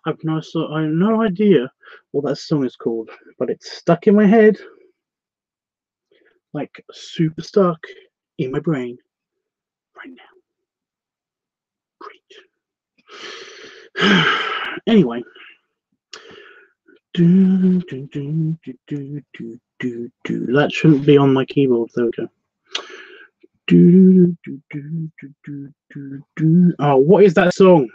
I have no idea what that song is called, but it's stuck in my head, like super stuck in my brain right now. Great. Anyway. That shouldn't be on my keyboard. There we go. Oh, what is that song?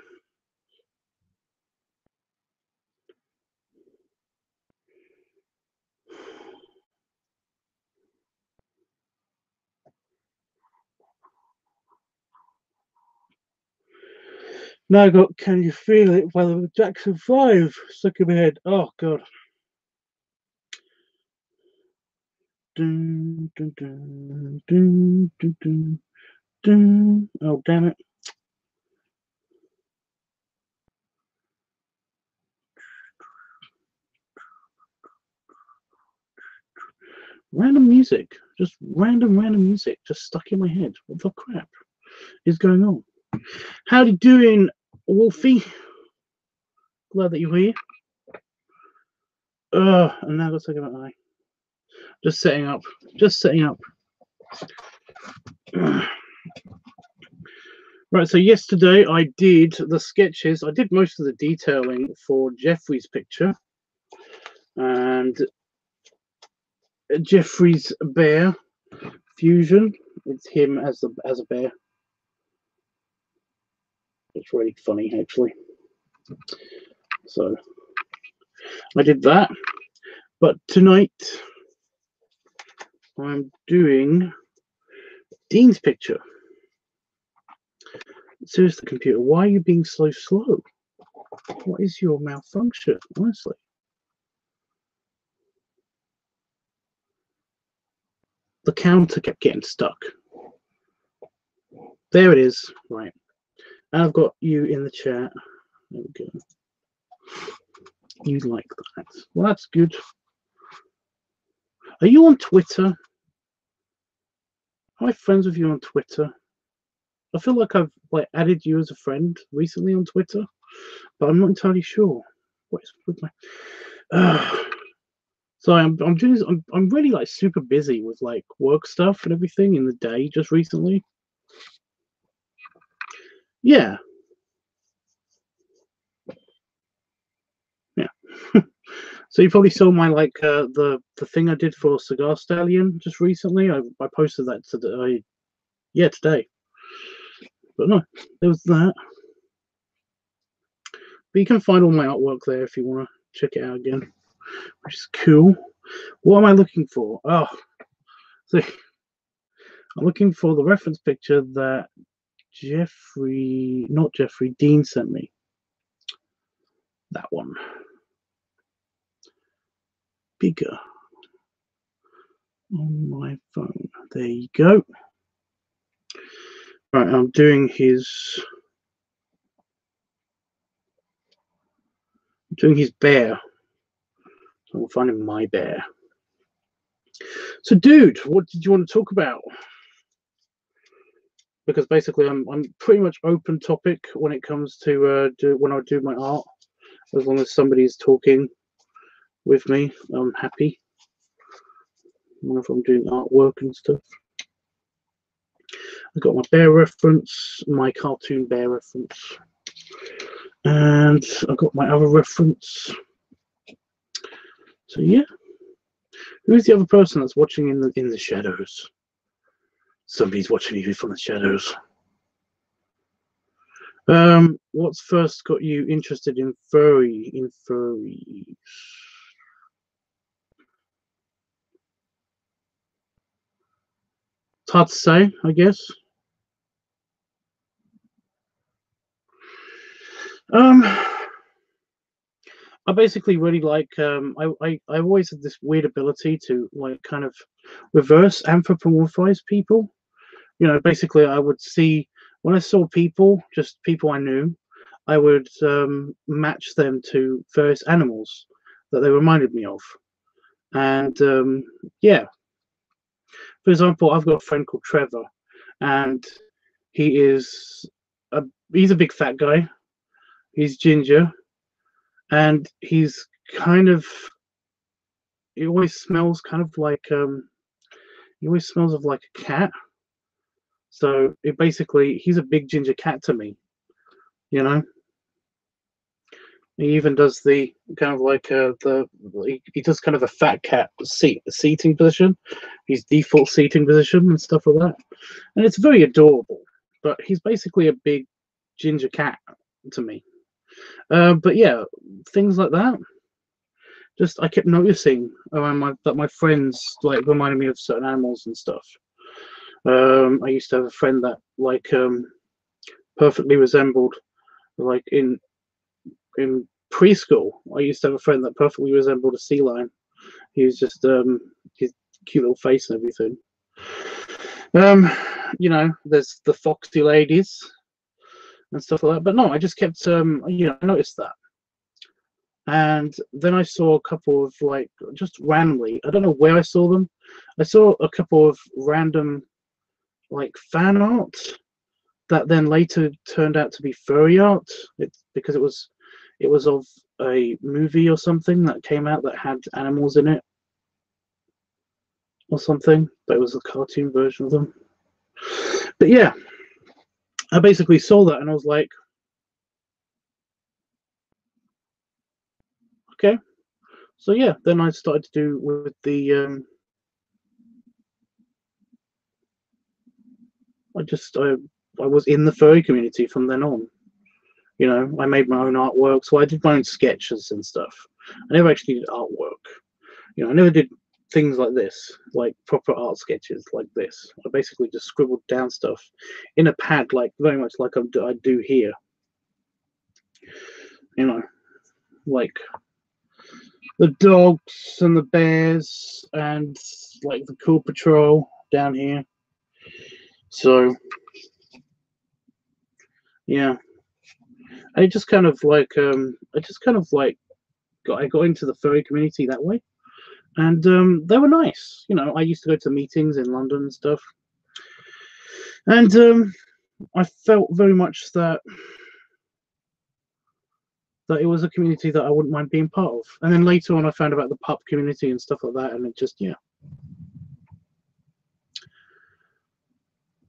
Now I got Can You Feel It by the Jackson 5 stuck in my head. Oh god. Oh damn it. Random music. Just random music just stuck in my head. What the crap is going on? Howdy doing, Wolfie? Glad that you're here. And now I've got to take about eye. Just setting up. Right, so yesterday I did the sketches. I did most of the detailing for Jeffrey's picture. And Jeffrey's bear fusion. It's him as a bear. It's really funny, actually. So I did that. But tonight I'm doing Dean's picture. Seriously, computer, why are you being so slow? What is your malfunction, honestly? The counter kept getting stuck. There it is. Right. And I've got you in the chat. There we go. You like that. Well, that's good. Are you on Twitter? Am I friends with you on Twitter? I feel like I've added you as a friend recently on Twitter, but I'm not entirely sure. What is with my? So I'm doing this, I'm really super busy with work stuff and everything in the day just recently. Yeah. Yeah. So you probably saw my the thing I did for Cigar Stallion just recently. I posted that today. Yeah, today. But no, there was that. But you can find all my artwork there if you want to check it out again, which is cool. What am I looking for? Oh, see, I'm looking for the reference picture that Dean sent me. That one. Bigger on my phone. There you go. Right, I'm doing his bear. So I'm finding my bear. So, dude, what did you want to talk about? Because basically, I'm pretty much open topic when it comes to when I do my art. As long as somebody's talking with me, I'm happy. If I'm doing artwork and stuff. I got my bear reference, my cartoon bear reference, and I got my other reference. So yeah, who's the other person that's watching in the shadows? Somebody's watching you from the shadows. What's first got you interested in furries? It's hard to say, I guess. I basically really like I always had this weird ability to kind of reverse anthropomorphize people. You know, basically I would see when I saw people, just people I knew, I would match them to various animals that they reminded me of. And yeah, for example, I've got a friend called Trevor, and he's a big fat guy. He's ginger, and he's kind of, he always smells kind of like he always smells of like a cat. So it basically, he's a big ginger cat to me, you know. He even does the kind of like he does kind of a fat cat seating position, his default seating position and stuff like that, and it's very adorable. But he's basically a big ginger cat to me. But yeah, things like that. Just I kept noticing around that my friends like reminded me of certain animals and stuff. I used to have a friend that like perfectly resembled, like in preschool. I used to have a friend that perfectly resembled a sea lion. He was just his cute little face and everything. You know, there's the foxy ladies and stuff like that. But no, I just kept you know, I noticed that. And then I saw a couple of like just randomly, I don't know where I saw them. I saw a couple of random like fan art that then later turned out to be furry art. It's because it was of a movie or something that came out that had animals in it or something, but it was a cartoon version of them. But yeah, I basically saw that and I was like, okay. So yeah, then I started to do with the I was in the furry community from then on. You know, I made my own artwork, so I did my own sketches and stuff. I never actually did artwork. You know, I never did things like this, like proper art sketches like this. I basically just scribbled down stuff in a pad, like very much like I do here. You know, like the dogs and the bears and like the Cool Patrol down here. So yeah, I just kind of like I got into the furry community that way, and they were nice. You know, I used to go to meetings in London and stuff, and I felt very much that it was a community that I wouldn't mind being part of. And then later on, I found about the pup community and stuff like that, and it just, yeah.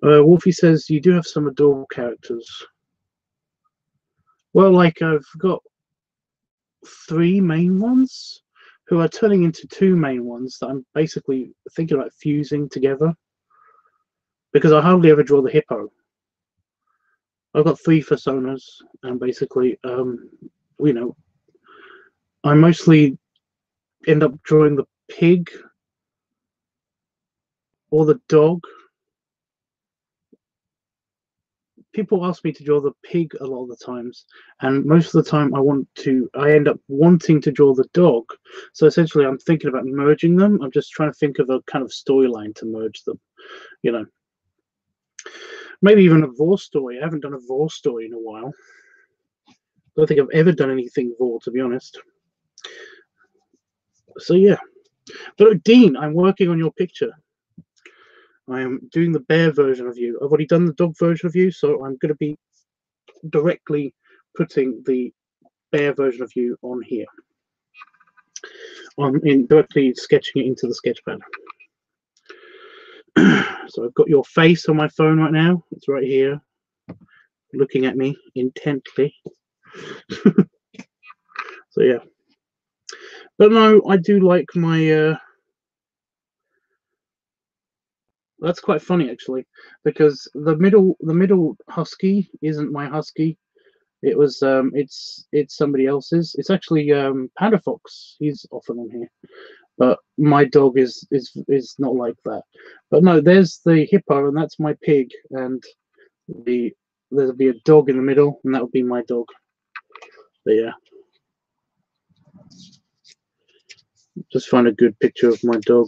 Wolfie says you do have some adorable characters. Well, like I've got 3 main ones who are turning into 2 main ones that I'm basically thinking about fusing together, because I hardly ever draw the hippo. I've got 3 personas, and basically, you know, I mostly end up drawing the pig or the dog. People ask me to draw the pig a lot of the times, and most of the time I end up wanting to draw the dog. So essentially I'm thinking about merging them. I'm just trying to think of a kind of storyline to merge them, you know. Maybe even a Vor story. I haven't done a Vor story in a while. I don't think I've ever done anything Vor, to be honest. So yeah. But Dean, I'm working on your picture. I am doing the bear version of you. I've already done the dog version of you, so I'm going to be directly putting the bear version of you on here. I'm directly sketching it into the sketchpad. So I've got your face on my phone right now. It's right here, looking at me intently. So yeah. But no, I do like my that's quite funny actually, because the middle husky isn't my husky. It was it's somebody else's. It's actually Panda Fox. He's often on here. But my dog is not like that. But no, there's the hippo, and that's my pig, and there'll be a dog in the middle, and that would be my dog. But yeah, just find a good picture of my dog,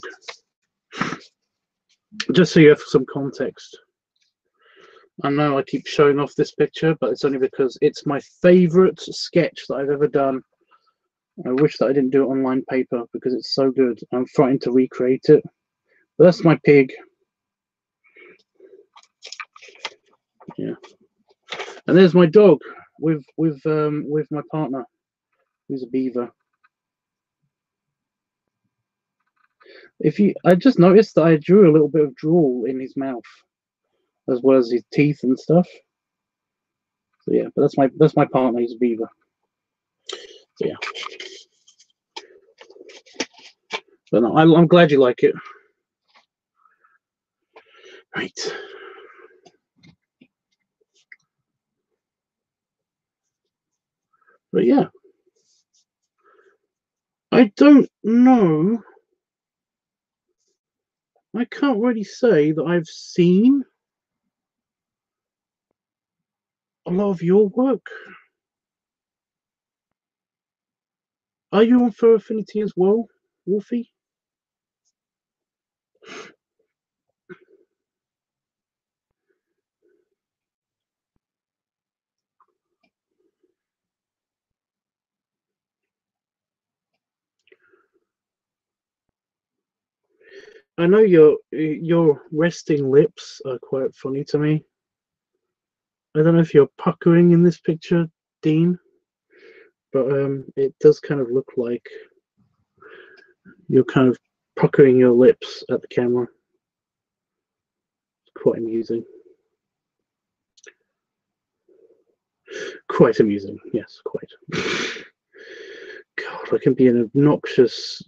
just so you have some context. I know I keep showing off this picture, but it's only because it's my favorite sketch that I've ever done. I wish that I didn't do it on lined paper because it's so good. I'm frightened to recreate it. But that's my pig. Yeah, and there's my dog with my partner. who's a beaver. I just noticed that I drew a little bit of drool in his mouth, as well as his teeth and stuff. So yeah, but that's my partner. He's a beaver. So yeah, but no, I'm glad you like it. Right. But yeah, I don't know. I can't really say that I've seen a lot of your work. Are you on Fur Affinity as well, Wolfie? I know your resting lips are quite funny to me. I don't know if you're puckering in this picture, Dean, but it does kind of look like you're kind of puckering your lips at the camera. It's quite amusing. Quite amusing, yes, quite. God, I can be an obnoxious,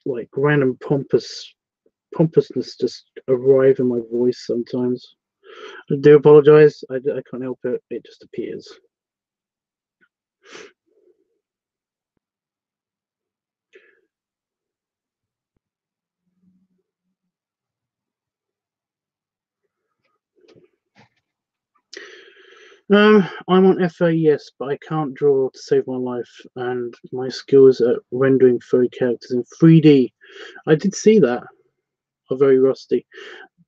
like random pompousness just arrive in my voice sometimes. I do apologize. I can't help it. It just appears. I'm on FA, yes, but I can't draw to save my life, and my skills at rendering furry characters in 3D. I did see that. Are very rusty.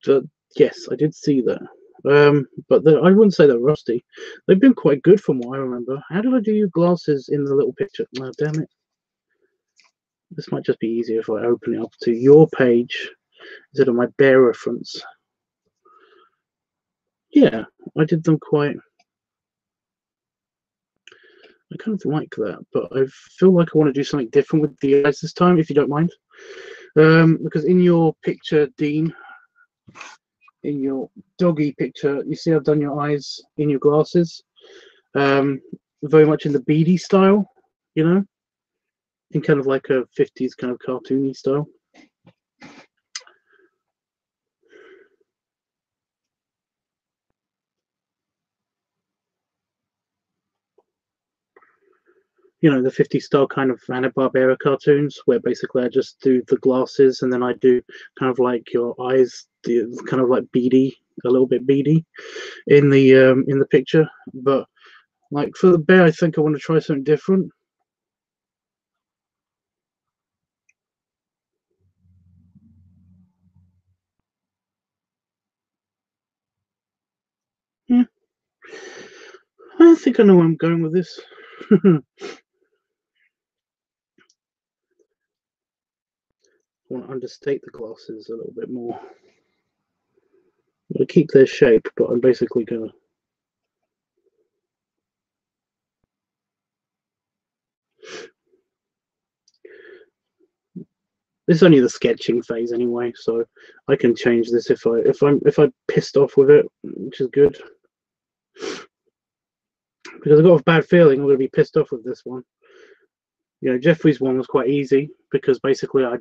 But yes, I did see that. But I wouldn't say they're rusty. They've been quite good from what I remember. How did I do your glasses in the little picture? Oh, damn it. This might just be easier if I open it up to your page instead of my bare reference. Yeah, I did them quite. I kind of like that, but I feel like I want to do something different with the eyes this time, if you don't mind. Because in your picture, Dean, in your doggy picture, you see I've done your eyes in your glasses. Very much in the beady style, you know, in kind of like a 50s kind of cartoony style. You know, the 50s style kind of Hanna-Barbera cartoons where basically I just do the glasses and then I do kind of like your eyes, kind of like beady, a little bit beady in the picture. But like for the bear, I think I want to try something different. Yeah, I think I know where I'm going with this. I want to understate the glasses a little bit more. I'm going to keep their shape, but I'm basically going to. This is only the sketching phase anyway, so I can change this if I'm pissed off with it, which is good. Because I've got a bad feeling I'm going to be pissed off with this one. You know, Jeffrey's one was quite easy because basically I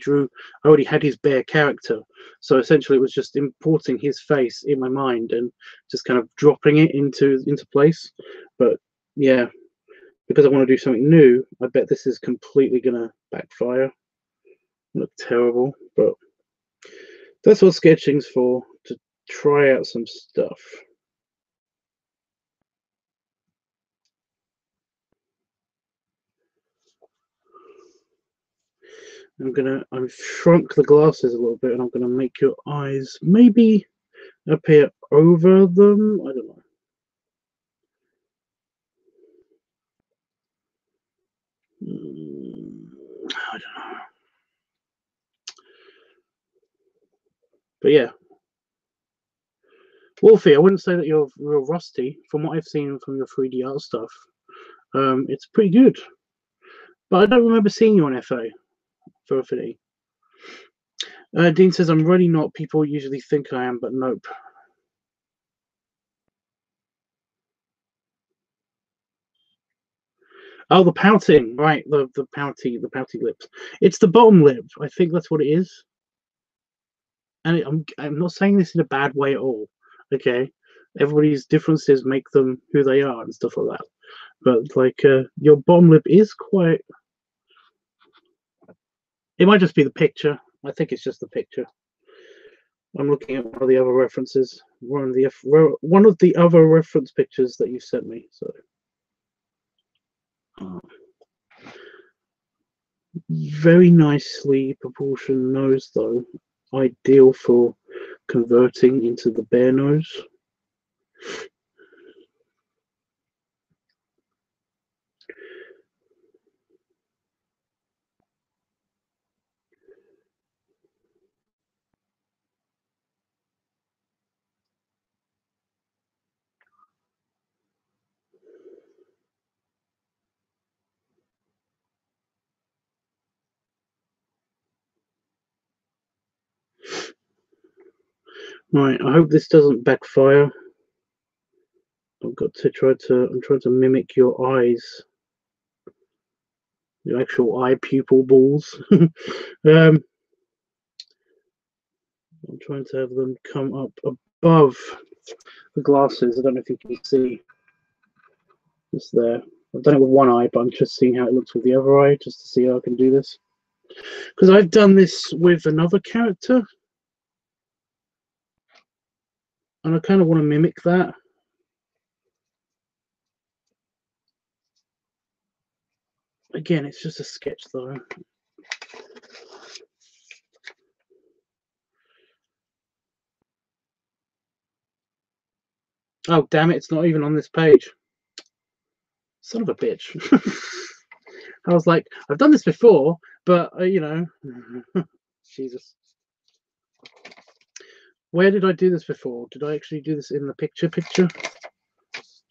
already had his bear character, so essentially it was just importing his face in my mind and just kind of dropping it into place. But yeah, because I want to do something new, I bet this is completely going to backfire. Look terrible, but that's what sketching's for, to try out some stuff. I've shrunk the glasses a little bit and I'm gonna make your eyes maybe appear over them. I don't know. I don't know. But yeah. Wolfie, I wouldn't say that you're real rusty. From what I've seen from your 3D art stuff, it's pretty good. But I don't remember seeing you on FA for Affinity. Dean says, I'm really not. People usually think I am, but nope. Oh, the pouting, right? The pouty lips. It's the bottom lip. I think that's what it is. And I'm not saying this in a bad way at all. Okay, everybody's differences make them who they are and stuff like that. But like, your bottom lip is quite. It might just be the picture. I think it's just the picture. I'm looking at one of the other references. One of the other reference pictures that you sent me. So. Very nicely proportioned nose, though. Ideal for converting into the bear nose. Right, I hope this doesn't backfire. I'm trying to mimic your eyes. The actual eye pupil balls. I'm trying to have them come up above the glasses. I don't know if you can see. Just there. I've done it with one eye, but I'm just seeing how it looks with the other eye, just to see how I can do this. Because I've done this with another character, and I kind of want to mimic that. Again, it's just a sketch, though. Oh, damn it, it's not even on this page. Son of a bitch. I was like, I've done this before, but, you know. Jesus. Where did I do this before? Did I actually do this in the picture? I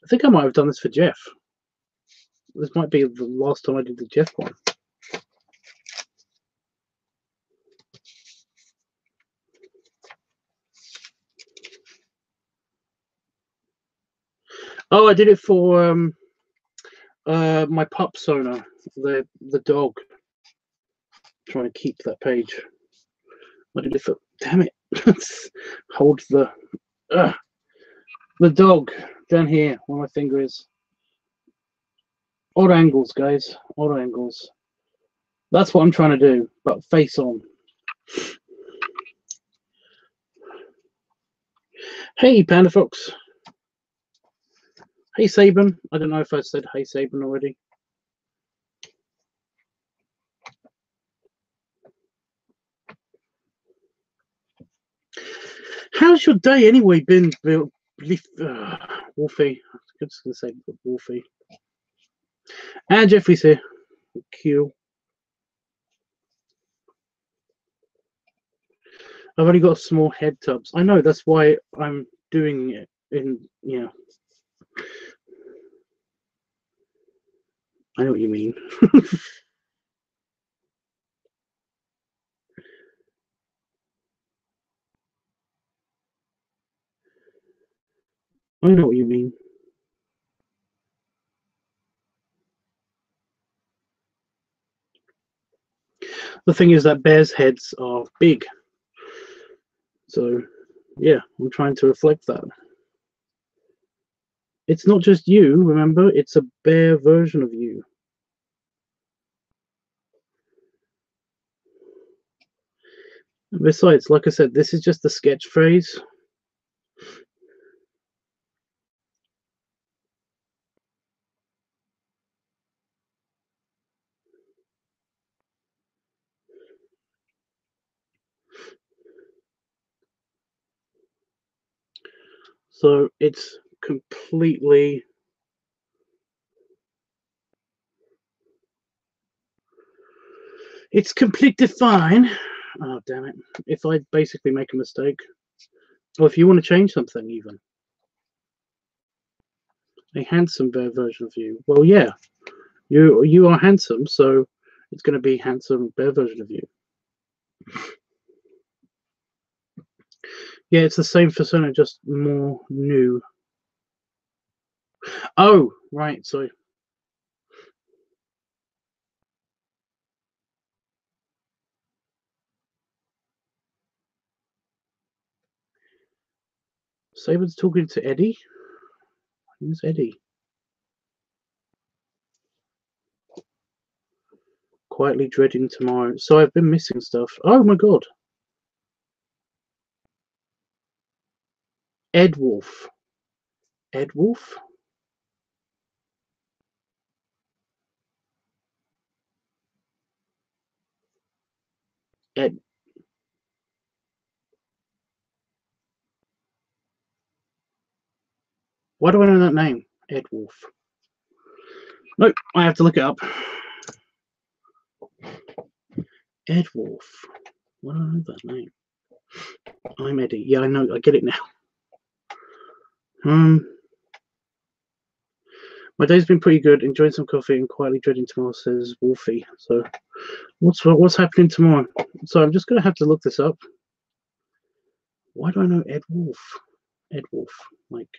think I might have done this for Jeff. This might be the last time I did the Jeff one. Oh, I did it for my pup Sona, the dog. I'm trying to keep that page. I did it for. Damn it! Hold the dog down here where my finger is. Odd angles, guys. Odd angles. That's what I'm trying to do, but face on. Hey, Panda Fox. Hey, Saban. I don't know if I said hey, Saban already. How's your day anyway been, Wolfie? I'm just going to say Wolfie. And Jeffrey's here. Q. I've only got small head tubs. I know, that's why I'm doing it in, yeah. I know what you mean. I know what you mean. The thing is that bears' heads are big. So, yeah, I'm trying to reflect that. It's not just you, remember? It's a bear version of you. Besides, like I said, this is just the sketch phrase. So it's completely fine. Oh, damn it. If I basically make a mistake, or if you want to change something even. A handsome bear version of you. Well, yeah. You are handsome, so it's going to be handsome bear version of you. Yeah, it's the same persona, just more new. Oh, right, sorry. Saber's talking to Eddie. Who's Eddie? Quietly dreading tomorrow. So I've been missing stuff. Oh my god. Ed Wolf. Ed Wolf? Ed. Why do I know that name? Ed Wolf. Nope, I have to look it up. Ed Wolf. Why do I know that name? I'm Eddie. Yeah, I know. I get it now. My day's been pretty good. Enjoying some coffee and quietly dreading tomorrow, says Wolfie. So, what's happening tomorrow? So I'm just gonna have to look this up. Why do I know Ed Wolf? Ed Wolf, like.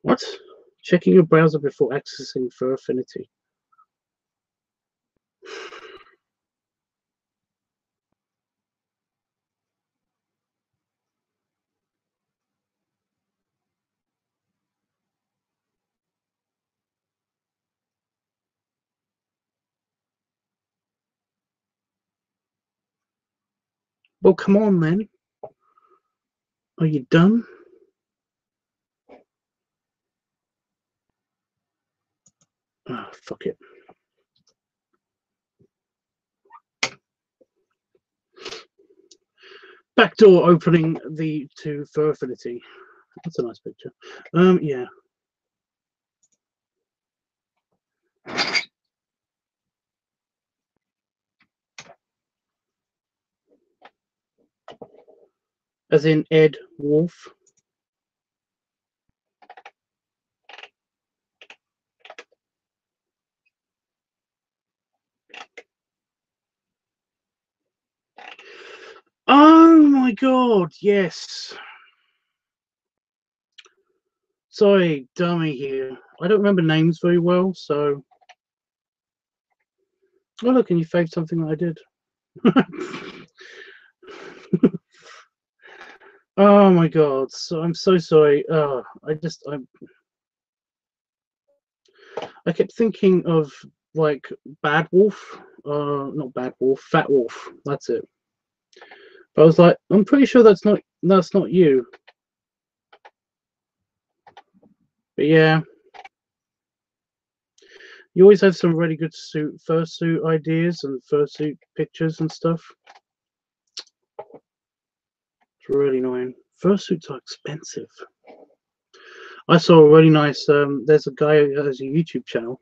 What? Checking your browser before accessing for affinity. Well, come on, then. Are you done? Ah, oh, fuck it. Backdoor opening to for affinity. That's a nice picture. Yeah. As in Ed Wolf. Oh my god, yes. Sorry, dummy here. I don't remember names very well, so. Oh, look, and you faved something that I did. Oh my god, so I'm so sorry. I kept thinking of like Bad Wolf. Not Bad Wolf, Fat Wolf. That's it. But I was like, I'm pretty sure that's not you. But yeah, you always have some really good fursuit ideas and fursuit pictures and stuff. It's really annoying. Fursuits are expensive. I saw a really nice. There's a guy who has a YouTube channel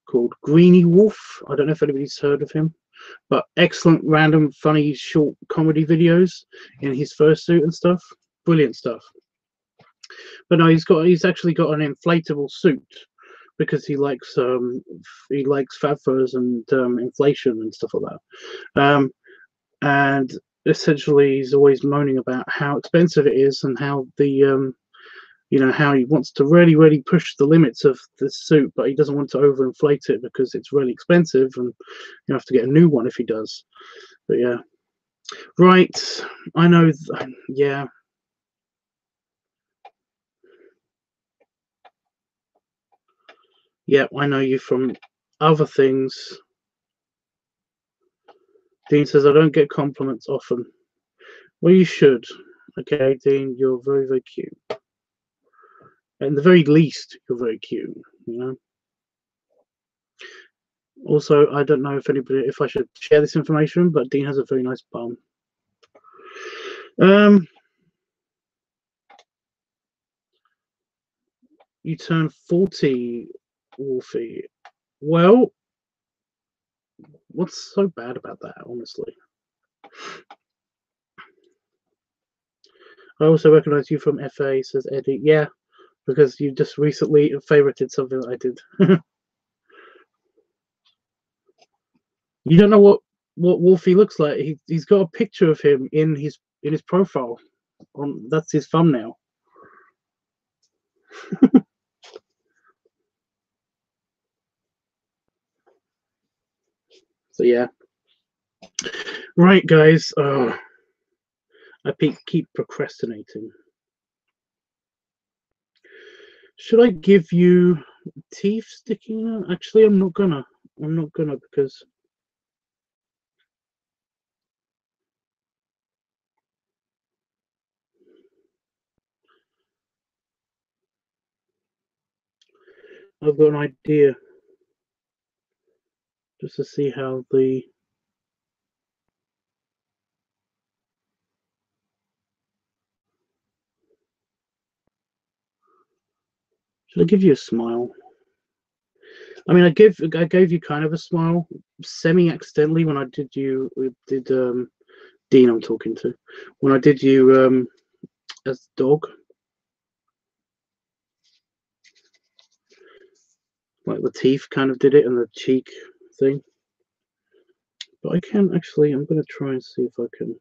called Greeny Wolf. I don't know if anybody's heard of him, but excellent, random, funny, short comedy videos in his fursuit and stuff. Brilliant stuff. But no, he's actually got an inflatable suit because he likes fab furs and inflation and stuff like that. And essentially, he's always moaning about how expensive it is and how how he wants to really, really push the limits of the suit, but he doesn't want to overinflate it because it's really expensive and you have to get a new one if he does. But yeah, right. I know. Yeah. Yeah, I know you from other things. Dean says, I don't get compliments often. Well, you should. Okay, Dean, you're very, very cute. At the very least, you're very cute, you know? Also, I don't know if I should share this information, but Dean has a very nice bum. You turn 40, Wolfie. Well, what's so bad about that, honestly? I also recognize you from FA, says Eddie. Yeah, because you just recently favorited something that I did. You don't know what Wolfie looks like. He's got a picture of him in his profile. That's his thumbnail. So yeah. Right, guys. I keep procrastinating. Should I give you teeth sticking out? Actually, I'm not gonna because I've got an idea just to see how the should I give you a smile? I mean, I gave you kind of a smile, semi-accidentally when I did Dean. I'm talking to when I did you as the dog, like the teeth kind of did it and the cheek thing. But I can actually. I'm going to try and see if I can.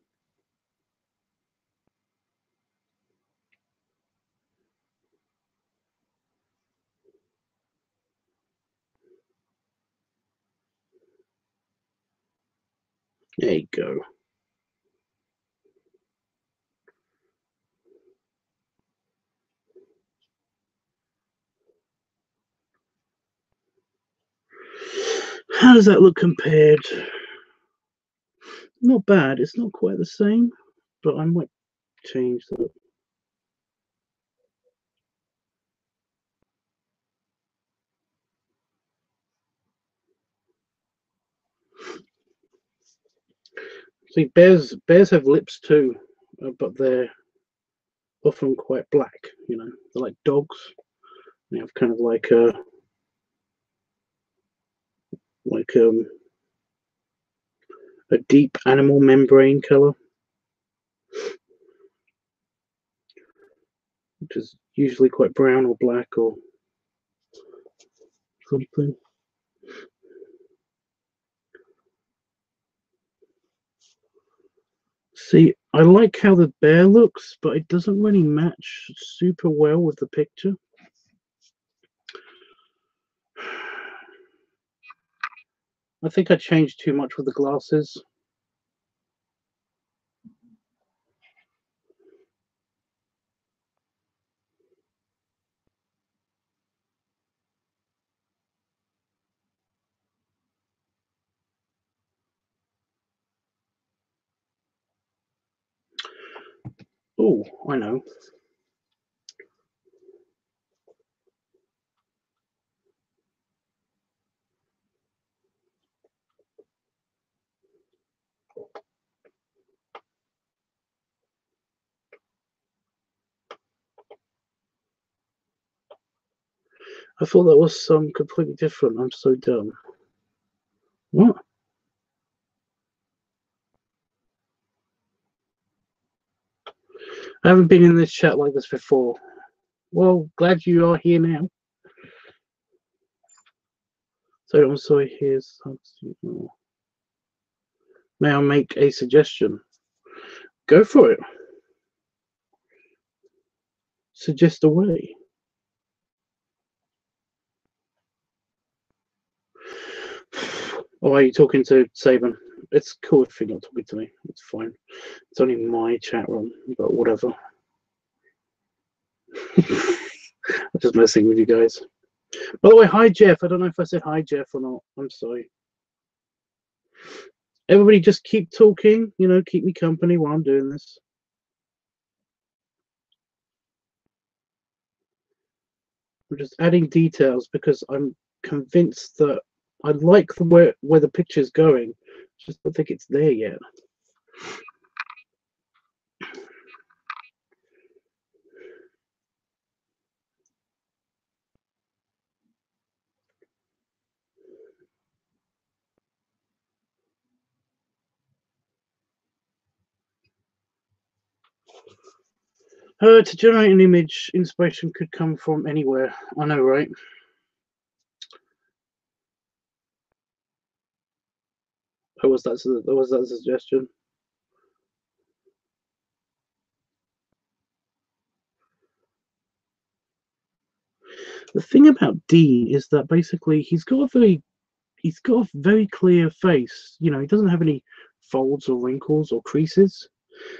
There you go. How does that look compared? Not bad. It's not quite the same, but I might change that. See, bears have lips too, but they're often quite black. You know, they're like dogs. They have kind of like like a deep animal membrane color, which is usually quite brown or black or something. See, I like how the bear looks, but it doesn't really match super well with the picture. I think I changed too much with the glasses. Oh, I know. I thought that was completely different. I'm so dumb. What? I haven't been in this chat like this before. Well, glad you are here now. So I'm sorry, here's may I make a suggestion? Go for it. Suggest a way. Oh, are you talking to Saban? It's cool if you're not talking to me. It's fine. It's only my chat room, but whatever. I'm just messing with you guys. By the way, hi Jeff. I don't know if I said hi Jeff or not. I'm sorry. Everybody just keep talking, you know, keep me company while I'm doing this. I'm just adding details because I'm convinced that I like the where the picture's going. Just don't think it's there yet. To generate an image, inspiration could come from anywhere. I know, right? Or was that a suggestion? The thing about Dean is that basically he's got a very clear face. You know, he doesn't have any folds or wrinkles or creases.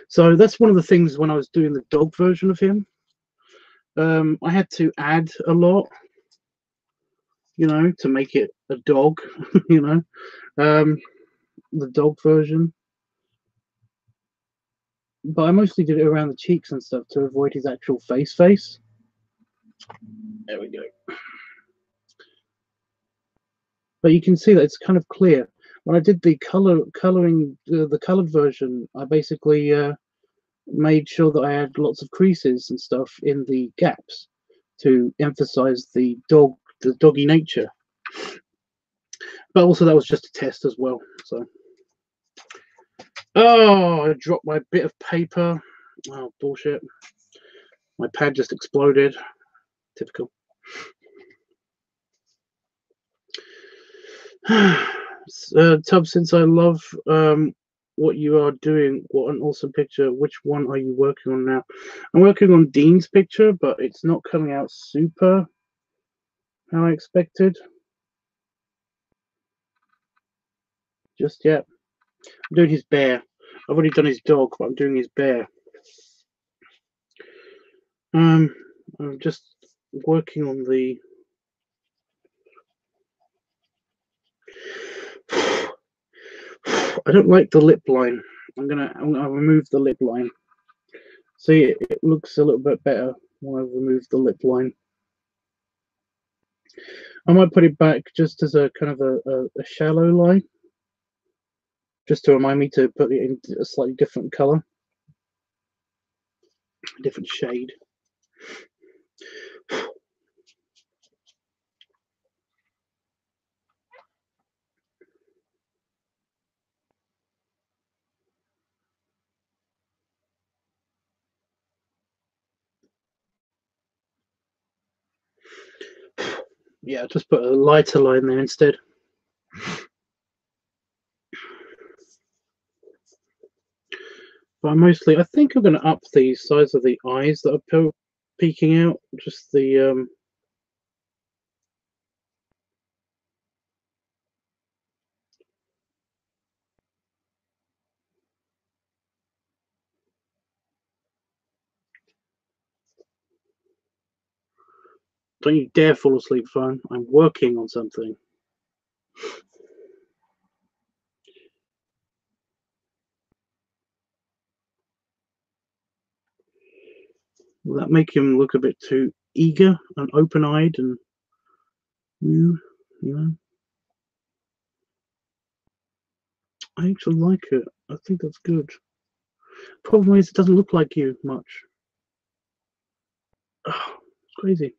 So that's one of the things when I was doing the dog version of him. I had to add a lot, you know, to make it a dog, you know, the dog version. But I mostly did it around the cheeks and stuff to avoid his actual face. There we go. But you can see that it's kind of clear. When I did the coloring, the colored version, I basically made sure that I had lots of creases and stuff in the gaps to emphasize the doggy nature. But also that was just a test as well. So, oh, I dropped my bit of paper. Oh, bullshit! My pad just exploded. Typical. Tub, since I love what you are doing, what an awesome picture. Which one are you working on now? I'm working on Dean's picture, but it's not coming out super how I expected just yet. I'm doing his bear. I've already done his dog, but I'm doing his bear. I'm just working on the I don't like the lip line. I'm gonna remove the lip line. See, it looks a little bit better when I remove the lip line. I might put it back just as a kind of a shallow line, just to remind me to put it in a slightly different color, a different shade. Yeah, just put a lighter line there instead. But I think I'm going to up the size of the eyes that are peeking out. Just the don't you dare fall asleep, phone. I'm working on something. Will that make him look a bit too eager and open-eyed and you know? I actually like it. I think that's good. Problem is, it doesn't look like you much. Oh, it's crazy.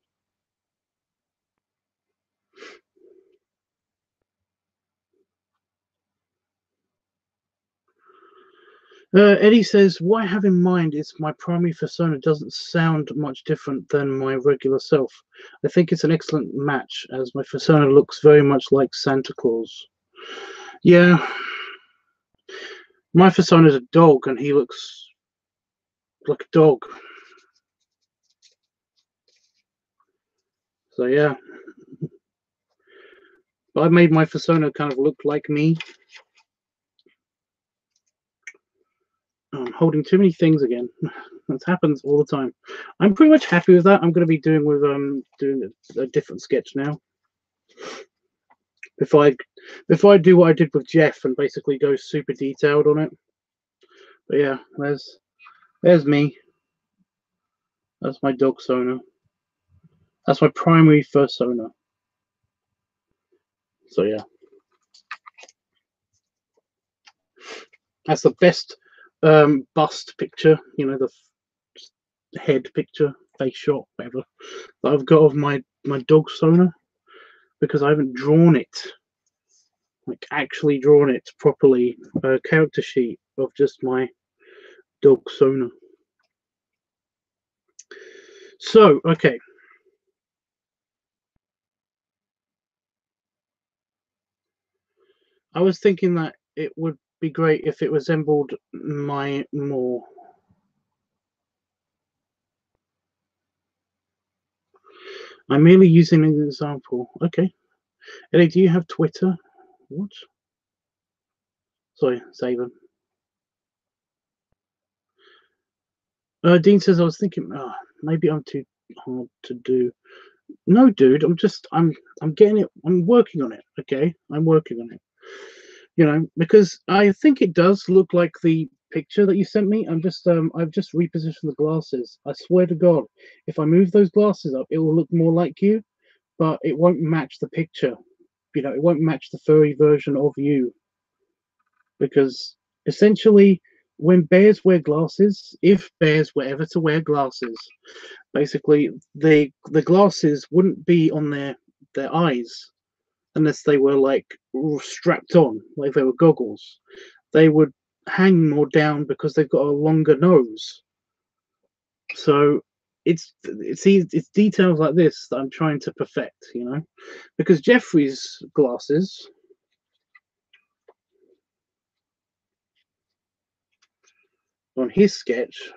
Eddie says, what I have in mind is my primary persona doesn't sound much different than my regular self. I think it's an excellent match as my persona looks very much like Santa Claus. Yeah, my persona is a dog and he looks like a dog. So yeah, but I made my persona kind of look like me. I'm holding too many things again. That happens all the time. I'm pretty much happy with that. I'm going to be doing a different sketch now. Before I do what I did with Jeff and basically go super detailed on it. But yeah, there's me. That's my dog persona. That's my primary persona. So yeah, that's the best bust picture. You know, the head picture, face shot, whatever that I've got of my dog persona because I haven't drawn it. Like actually drawn it properly, a character sheet of just my dog persona. So, okay. I was thinking that it would be great if it resembled my more. I'm merely using an example. Okay. Eddie, do you have Twitter? What? Sorry, Saban. Dean says I was thinking, maybe I'm too hard to do. No, dude, I'm getting it. I'm working on it. Okay, I'm working on it. You know, because I think it does look like the picture that you sent me. I've just repositioned the glasses. I swear to God, if I move those glasses up, it will look more like you, but it won't match the picture. You know, it won't match the furry version of you because essentially, when bears wear glasses, if bears were ever to wear glasses, basically the glasses wouldn't be on their eyes unless they were like strapped on, like they were goggles. They would hang more down because they've got a longer nose. So it's details like this that I'm trying to perfect, you know, because Jeffrey's glasses on his sketch,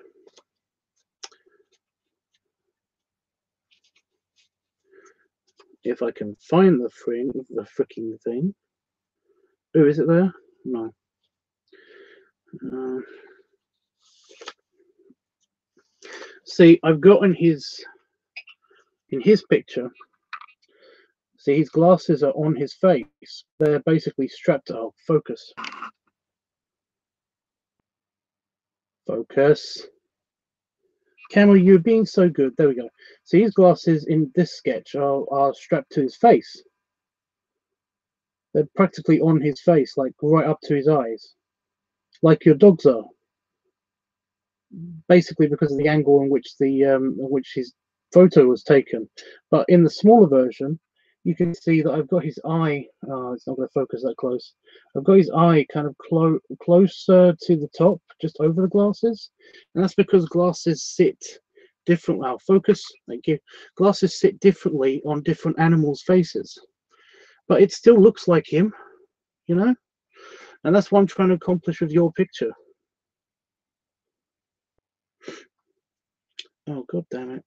if I can find the freaking thing. Oh, is it there? No. Uh, see, I've got in his picture. See, his glasses are on his face. They're basically strapped. Oh, focus. Focus. Camel, you're being so good. There we go. So his glasses in this sketch are strapped to his face. They're practically on his face, like right up to his eyes, like your dogs are. Basically, because of the angle in which his photo was taken. But in the smaller version, you can see that I've got his eye. Oh, it's not going to focus that close. I've got his eye kind of closer to the top, just over the glasses, and that's because glasses sit different. Wow, focus. Thank you. Glasses sit differently on different animals' faces, but it still looks like him, you know. And that's what I'm trying to accomplish with your picture. Oh, god damn it.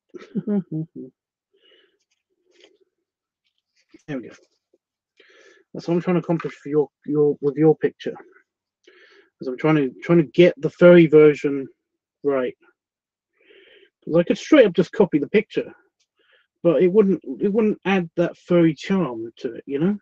There we go. That's what I'm trying to accomplish for your picture. Because I'm trying to get the furry version right. Because I could straight up just copy the picture, but it wouldn't add that furry charm to it, you know?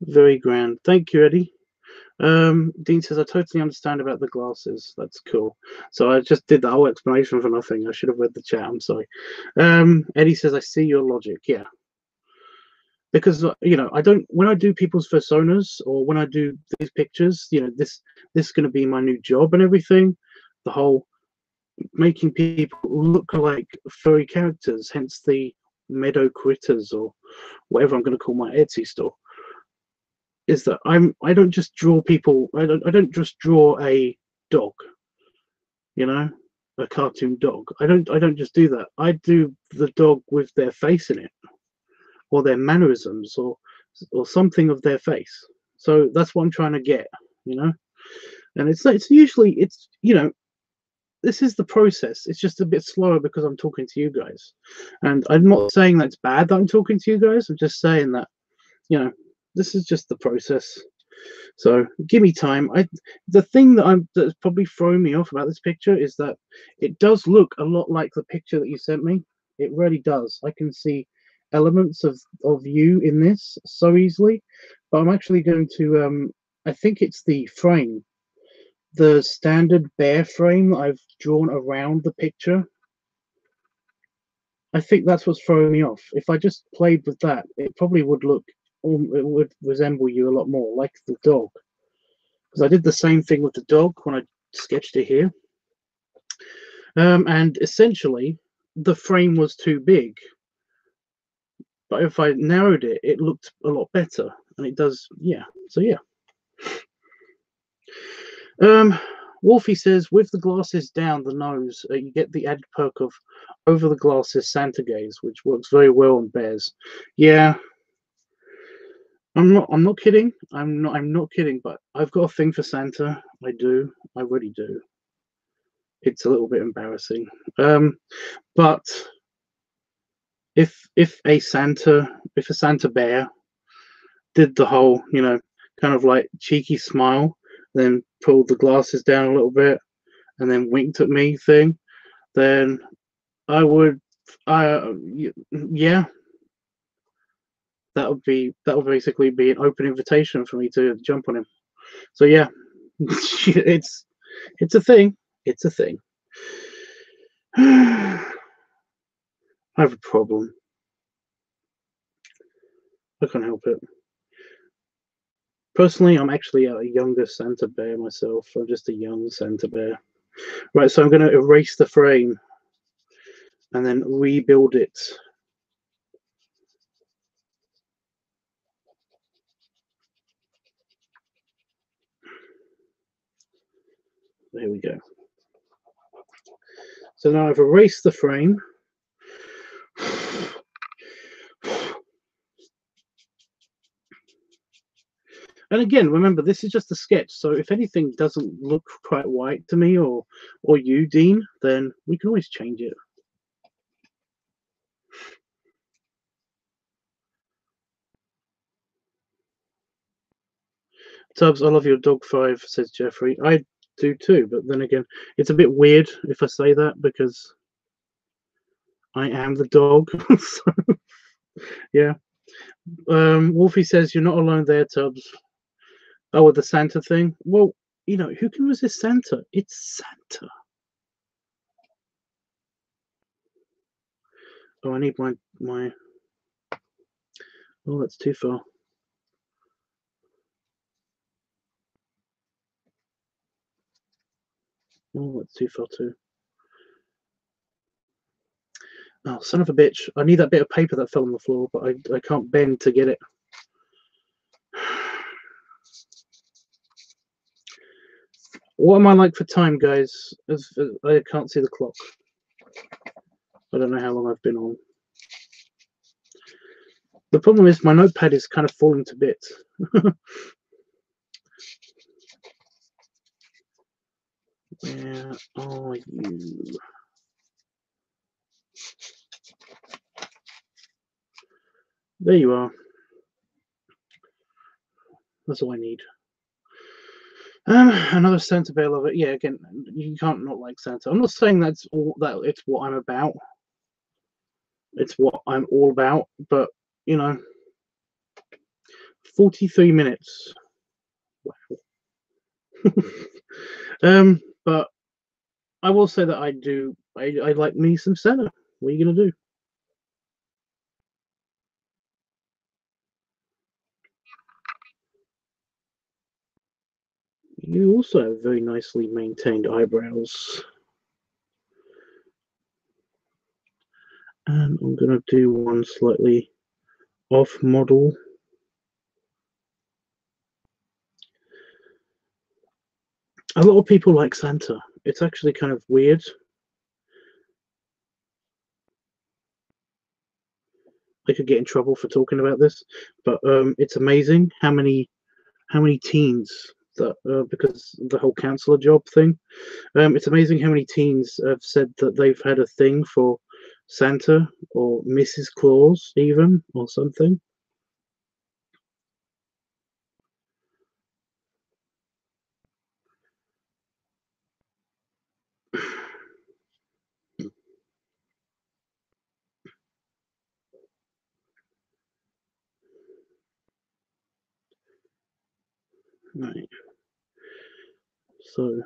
Very grand. Thank you, Eddie. Dean says, I totally understand about the glasses. That's cool. So I just did the whole explanation for nothing. I should have read the chat. I'm sorry. Eddie says, I see your logic. Yeah. Because you know, I don't, when I do people's personas or when I do these pictures, you know, this is going to be my new job and everything. The whole making people look like furry characters, hence the meadow critters or whatever I'm going to call my Etsy store. Is that I don't just draw people. I don't just draw a dog, you know, a cartoon dog. I don't just do that. I do the dog with their face in it, or their mannerisms, or something of their face. So that's what I'm trying to get, you know. And it's usually, it's, you know, this is the process. It's just a bit slower because I'm talking to you guys, and I'm not saying that's bad that I'm talking to you guys. I'm just saying that, you know, this is just the process. So give me time. The thing that's probably throwing me off about this picture is that it does look a lot like the picture that you sent me. It really does. I can see elements of you in this so easily, but I'm actually going to I think it's the frame, the standard bear frame that I've drawn around the picture. I think that's what's throwing me off. If I just played with that, it probably would look, it would resemble you a lot more, like the dog. Because I did the same thing with the dog when I sketched it here. And essentially the frame was too big. But if I narrowed it, it looked a lot better, and it does. Yeah. So yeah. Um, Wolfie says, with the glasses down the nose, you get the added perk of over the glasses Santa gaze, which works very well on bears. Yeah, I'm not kidding. I'm not kidding. But I've got a thing for Santa. I do. I really do. It's a little bit embarrassing. But if a Santa bear did the whole, kind of like cheeky smile, then pulled the glasses down a little bit, and then winked at me thing, then I would, yeah, that would basically be an open invitation for me to jump on him. So yeah, it's a thing. It's a thing. I have a problem. I can't help it. Personally, I'm actually a younger Santa bear myself. I'm just a young Santa bear. Right, so I'm going to erase the frame and then rebuild it. There we go. So now I've erased the frame. And again, remember, this is just a sketch. So if anything doesn't look quite right to me or you, Dean, then we can always change it. Tubbs, I love your dog 5, says Jeffrey. I do too, but then again, it's a bit weird if I say that because I am the dog. So, yeah. Wolfie says you're not alone there, Tubbs. Oh, with the Santa thing? Well, who can resist Santa? It's Santa. Oh, I need my. Oh, that's too far. Oh, that's too far too. Oh, son of a bitch. I need that bit of paper that fell on the floor, but I can't bend to get it. What am I like for time, guys? I can't see the clock. I don't know how long I've been on. The problem is my notepad is kind of falling to bits. Where are you? There you are. That's all I need. Another Santa bear lover. Yeah, again, you can't not like Santa. I'm not saying that it's what I'm about. It's what I'm all about, but 43 minutes. Wow. But I will say that I like me some Santa. What are you gonna do? You also have very nicely maintained eyebrows. And I'm gonna do one slightly off model. A lot of people like Santa. It's actually kind of weird. I could get in trouble for talking about this, but it's amazing how many teens that because the whole counselor job thing. It's amazing how many teens have said that they've had a thing for Santa or Mrs. Claus, even or something. Right. So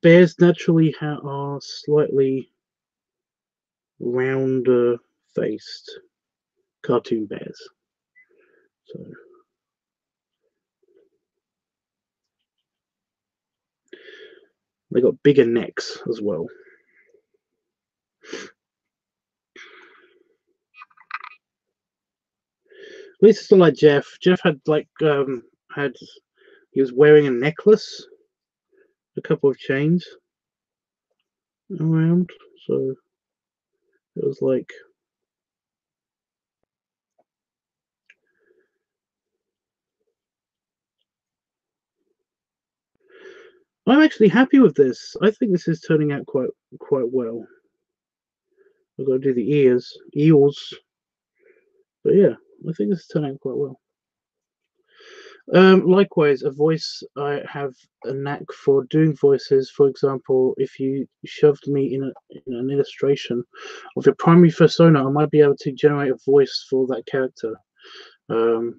bears naturally are slightly rounder faced cartoon bears. So they got bigger necks as well. At least it's not like Jeff. Jeff had like he was wearing a necklace, a couple of chains around, so it was like. I'm actually happy with this. I think this is turning out quite well. I've got to do the ears, but yeah, I think this is turning out quite well. Likewise, a voice, I have a knack for doing voices. For example, if you shoved me in an illustration of your primary persona, I might be able to generate a voice for that character. Oh,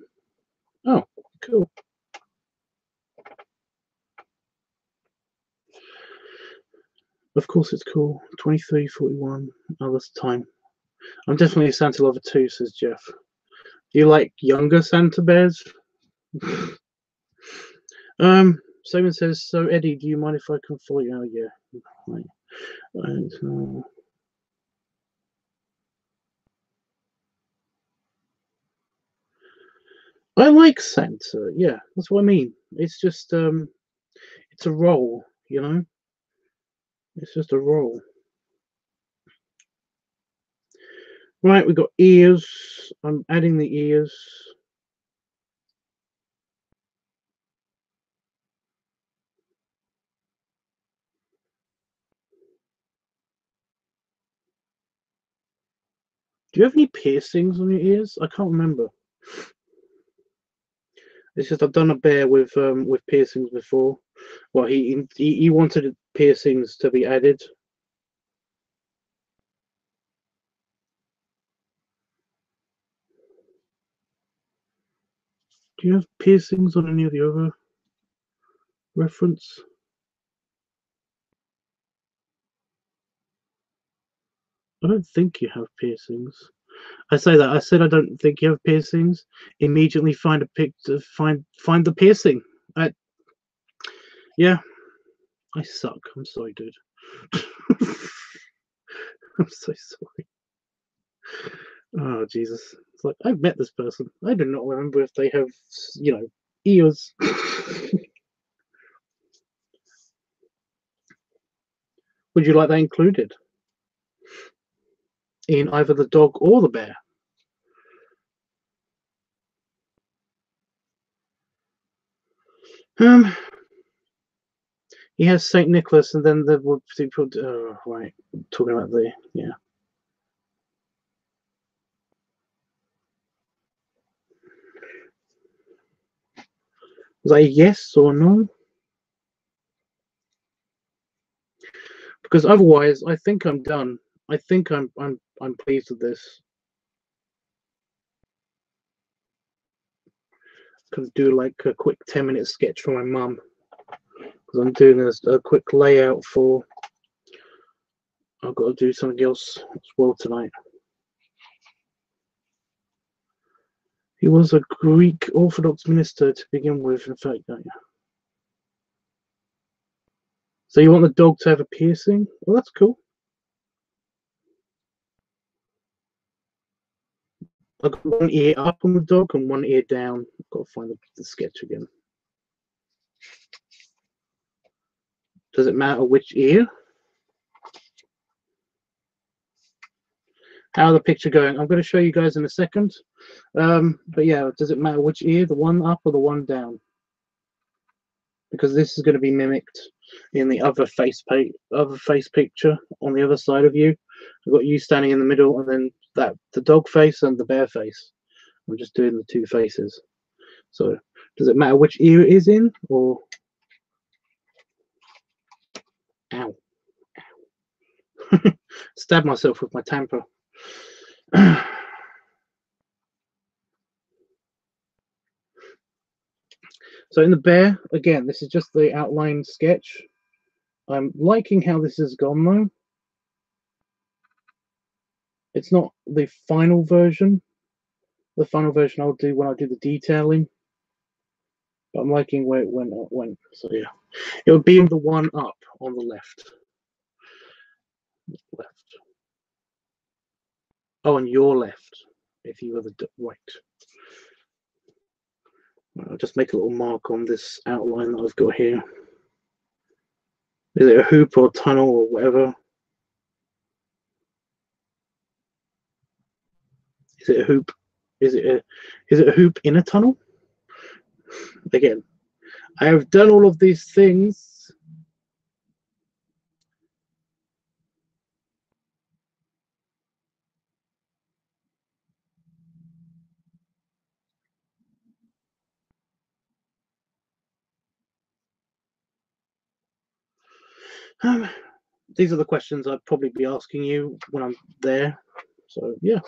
cool. Of course it's cool. 23:41. Oh, that's time. I'm definitely a Santa lover too, says Jeff. Do you like younger Santa bears? Simon says, so Eddie, do you mind if I can follow you? Oh, yeah. Right. I like Santa, yeah, that's what I mean. It's just, it's a role, you know? It's just a role. Right, we've got ears. I'm adding the ears. Do you have any piercings on your ears? I can't remember. It's just I've done a bear with piercings before. Well, he wanted piercings to be added. Do you have piercings on any of the other reference? I don't think you have piercings. I say that. I said I don't think you have piercings. Immediately find a picture. Find the piercing. Yeah, I suck. I'm sorry, dude. I'm so sorry. Oh Jesus! It's like I've met this person. I do not remember if they have, ears. Would you like that included in either the dog or the bear? He has Saint Nicholas, and then the people. Oh, right, talking about yeah. Was that a yes or no? Because otherwise, I think I'm done. I think I'm pleased with this. Could do like a quick 10-minute sketch for my mum because I'm doing a quick layout for. I've got to do something else as well tonight. He was a Greek Orthodox minister to begin with, in fact. So you want the dog to have a piercing? Well, that's cool. I've got one ear up on the dog and one ear down. I've got to find the sketch again. Does it matter which ear? How the picture going? I'm going to show you guys in a second. But yeah, does it matter which ear? The one up or the one down? Because this is going to be mimicked in the other face picture on the other side of you. I've got you standing in the middle, and then the dog face and the bear face. I'm just doing the two faces. So does it matter which ear it is in, or ow? Stab myself with my tamper. So in the bear, again, this is just the outline sketch. I'm liking how this has gone though. It's not the final version. The final version I'll do when I do the detailing. But I'm liking where it went. So yeah, it would be the one up on the left. Oh, on your left, if you were the right. I'll just make a little mark on this outline that I've got here. Is it a hoop or tunnel or whatever? Is it a hoop? Is it a hoop in a tunnel? Again, I have done all of these things. These are the questions I'd probably be asking you when I'm there. So yeah,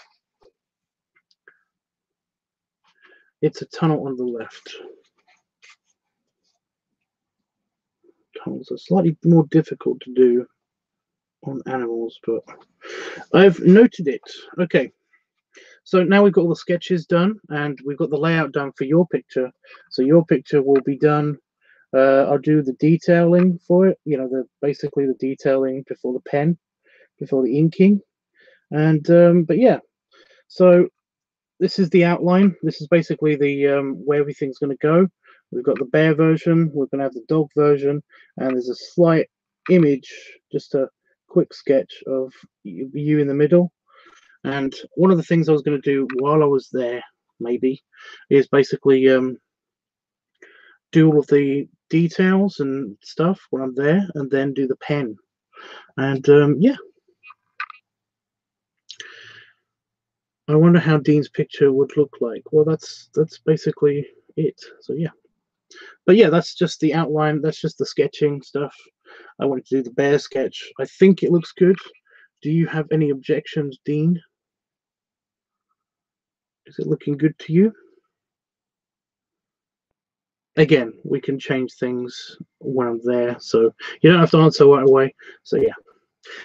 it's a tunnel on the left. Tunnels are slightly more difficult to do on animals, but I've noted it. Okay, so now we've got all the sketches done and we've got the layout done for your picture. So your picture will be done. I'll do the detailing for it, you know, basically the detailing before the pen, before the inking. And but yeah, so this is the outline. This is basically the where everything's going to go. We've got the bear version, we're going to have the dog version, and there's a slight image, just a quick sketch of you in the middle. And one of the things I was going to do while I was there, maybe, is basically do all of the details and stuff when I'm there, and then do the pen. And yeah, I wonder how Dean's picture would look like. Well, that's basically it. So yeah, but yeah, that's just the outline. That's just the sketching stuff. I wanted to do the bear sketch. I think it looks good. Do you have any objections, Dean? Is it looking good to you? Again, we can change things when I'm there, so you don't have to answer right away. So yeah,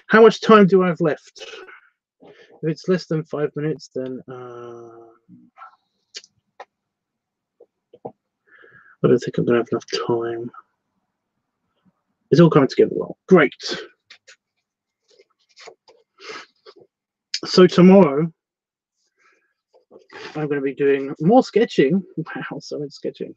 how much time do I have left? If it's less than 5 minutes, then I don't think I'm gonna have enough time. It's all coming together well. Great. So tomorrow I'm going to be doing more sketching. Wow, so much sketching.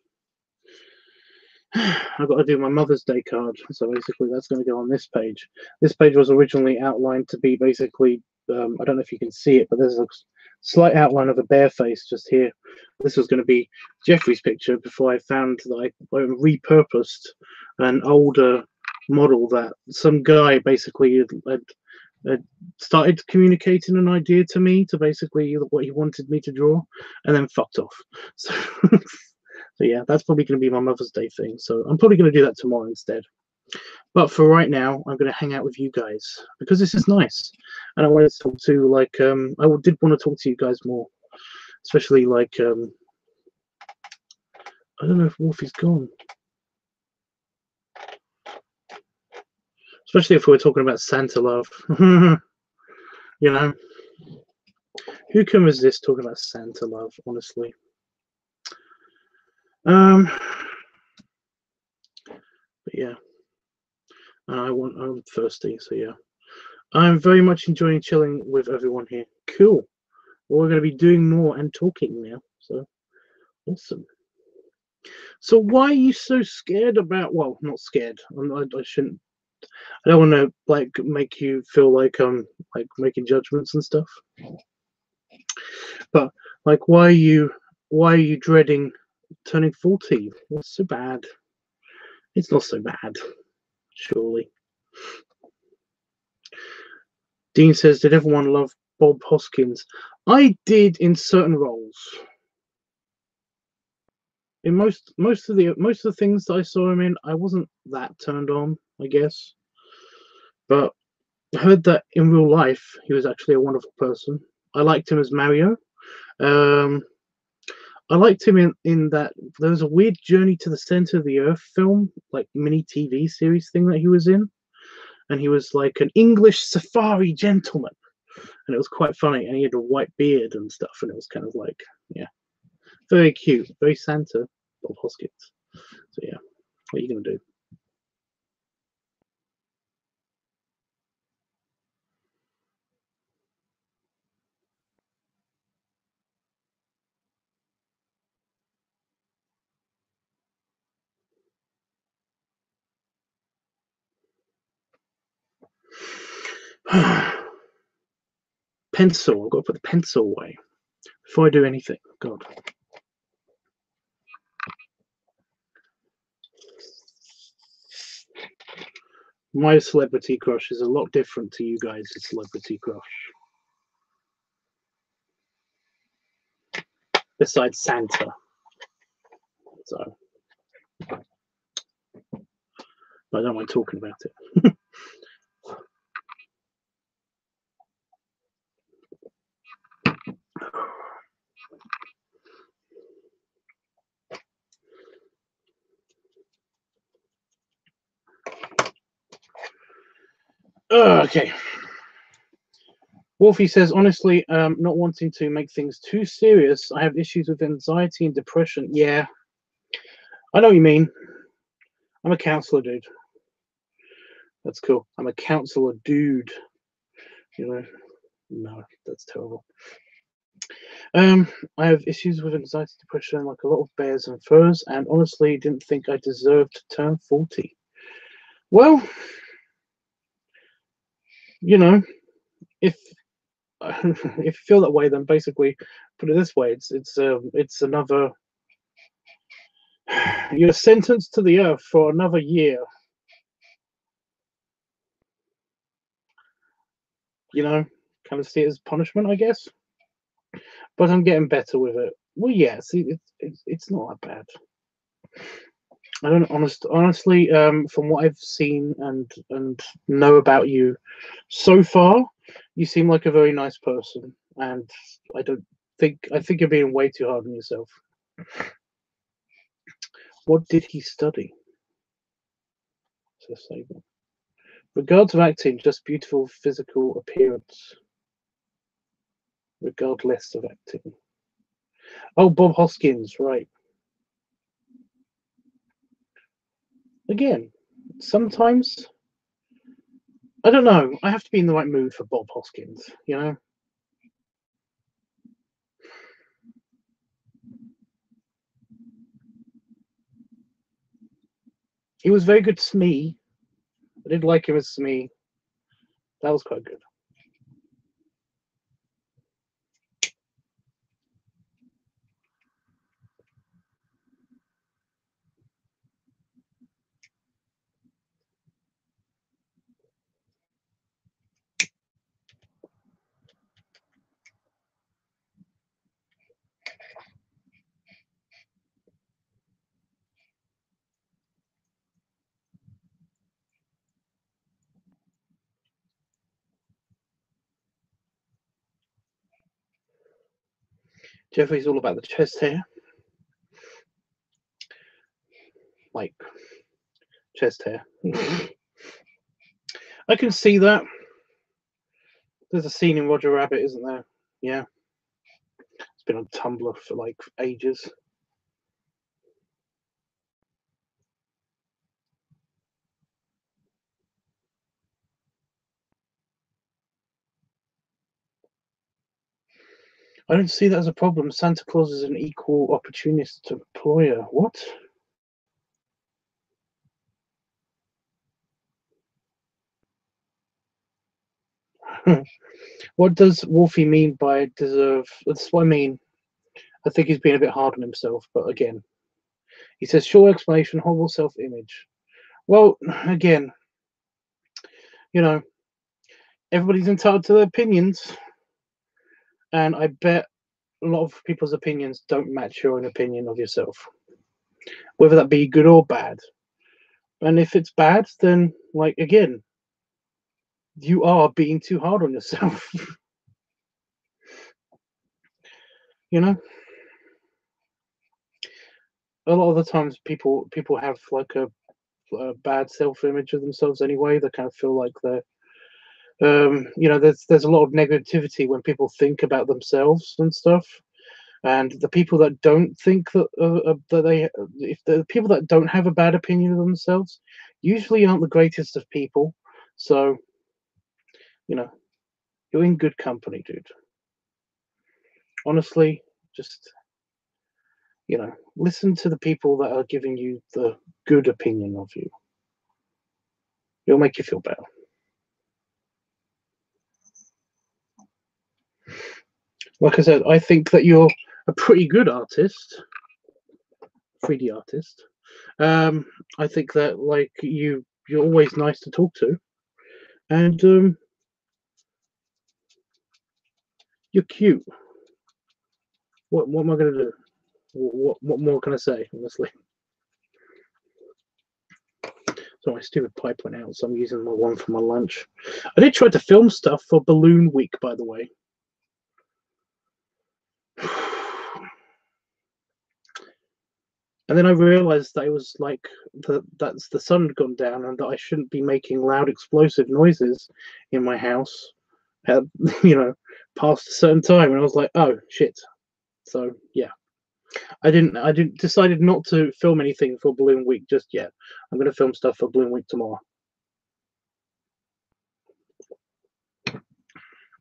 I've got to do my Mother's Day card. So basically that's going to go on this page. This page was originally outlined to be basically, I don't know if you can see it, but there's a slight outline of a bear face just here. This was going to be Jeffrey's picture before I found that I repurposed an older model that some guy basically had started communicating an idea to me to basically what he wanted me to draw, and then fucked off. So, so yeah, that's probably going to be my Mother's Day thing. So I'm probably going to do that tomorrow instead. But for right now, I'm going to hang out with you guys because this is nice, and I wanted to talk to did want to talk to you guys more, especially I don't know if Wolfie's gone. Especially if we're talking about Santa love. You know, who can resist talking about Santa love, honestly? But yeah, I'm thirsty, so yeah. I'm very much enjoying chilling with everyone here. Cool. Well, we're going to be doing more and talking now, so awesome. So why are you so scared about? Well, not scared. I shouldn't. I don't want to make you feel like I'm like making judgments and stuff. But like, why are you dreading turning 40? What's so bad? It's not so bad, surely. Dean says, did everyone love Bob Hoskins? I did in certain roles. In most of the things that I saw him in, I wasn't that turned on, I guess. But I heard that in real life he was actually a wonderful person. I liked him as Mario. I liked him in that there was a weird Journey to the Center of the Earth film, like mini TV series thing that he was in, and he was like an English safari gentleman, and it was quite funny. And he had a white beard and stuff, and it was kind of like, yeah, very cute, very Santa, Bob Hoskins. So yeah, what are you gonna do? Pencil. I've got to put the pencil away before I do anything. God. My celebrity crush is a lot different to you guys' celebrity crush. Besides Santa. So I don't mind talking about it. Okay. Wolfie says, honestly, not wanting to make things too serious, I have issues with anxiety and depression. Yeah, I know what you mean. I'm a counselor, dude. That's cool. I'm a counselor, dude. You know, no, that's terrible. I have issues with anxiety, depression, like a lot of bears and furs, and honestly, didn't think I deserved to turn 40. Well, you know, if if you feel that way, then basically, put it this way: it's another. You're sentenced to the earth for another year. You know, kind of see it as punishment, I guess. But I'm getting better with it. Well, yeah, see, it's not that bad. I don't honestly, from what I've seen and know about you so far, you seem like a very nice person, and I think you're being way too hard on yourself. What did he study? Regards of acting, just beautiful physical appearance. Regardless of acting. Oh, Bob Hoskins, right. Again, sometimes, I don't know, I have to be in the right mood for Bob Hoskins, you know? He was very good Smee. I did like him as Smee. That was quite good. Jeffrey's all about the chest hair. Like, chest hair. I can see that. There's a scene in Roger Rabbit, isn't there? Yeah. It's been on Tumblr for like ages. I don't see that as a problem. Santa Claus is an equal opportunist employer. What? What does Wolfie mean by deserve? That's what I mean. I think he's being a bit hard on himself, but again, he says, short explanation, horrible self-image. Well, again, you know, everybody's entitled to their opinions, and I bet a lot of people's opinions don't match your own opinion of yourself, whether that be good or bad. And if it's bad, then, like, again, you are being too hard on yourself. You know, a lot of the times people have like a bad self-image of themselves anyway. They kind of feel like they're you know, there's a lot of negativity when people think about themselves and stuff. And the people that don't think that they, if the people that don't have a bad opinion of themselves, usually aren't the greatest of people. So, you know, you're in good company, dude. Honestly, just, you know, listen to the people that are giving you the good opinion of you. It'll make you feel better. Like I said, I think that you're a pretty good artist, 3D artist. I think that like you're always nice to talk to, and you're cute. What am I gonna do? What more can I say? Honestly, so my stupid pipe went out, so I'm using my one for my lunch. I did try to film stuff for Balloon Week, by the way. And then I realized that it was like that's the sun had gone down, and that I shouldn't be making loud explosive noises in my house at past a certain time. And I was like, oh shit. So yeah, I didn't decided not to film anything for Balloon Week just yet. I'm gonna film stuff for Balloon Week tomorrow.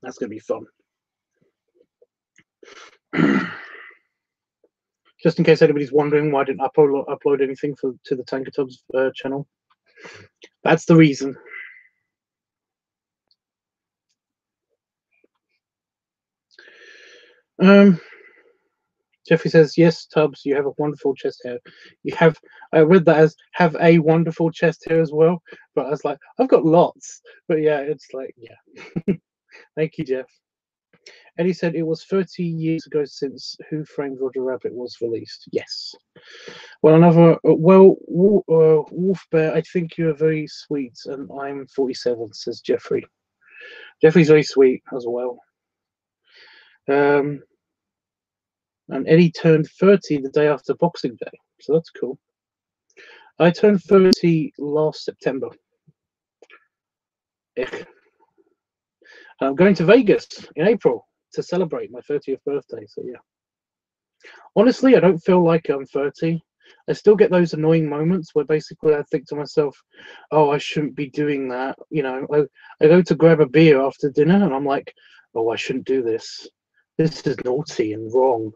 That's gonna be fun. Just in case anybody's wondering why I didn't upload anything to the LiveTUBBSart channel, that's the reason. Jeffrey says, yes, Tubbs, you have a wonderful chest hair. You have, I read that as have a wonderful chest hair as well, but I was like, I've got lots. But yeah, it's like, yeah. Thank you, Jeff. And he said it was 30 years ago since Who Framed Roger Rabbit was released. Yes. Well, Wolf Bear, I think you're very sweet, and I'm 47, says Jeffrey. Jeffrey's very sweet as well. And Eddie turned 30 the day after Boxing Day, so that's cool. I turned 30 last September. I'm going to Vegas in April to celebrate my 30th birthday, so yeah. Honestly, I don't feel like I'm 30. I still get those annoying moments where basically I think to myself, oh, I shouldn't be doing that. I go to grab a beer after dinner and I'm like, oh, I shouldn't do this. This is naughty and wrong,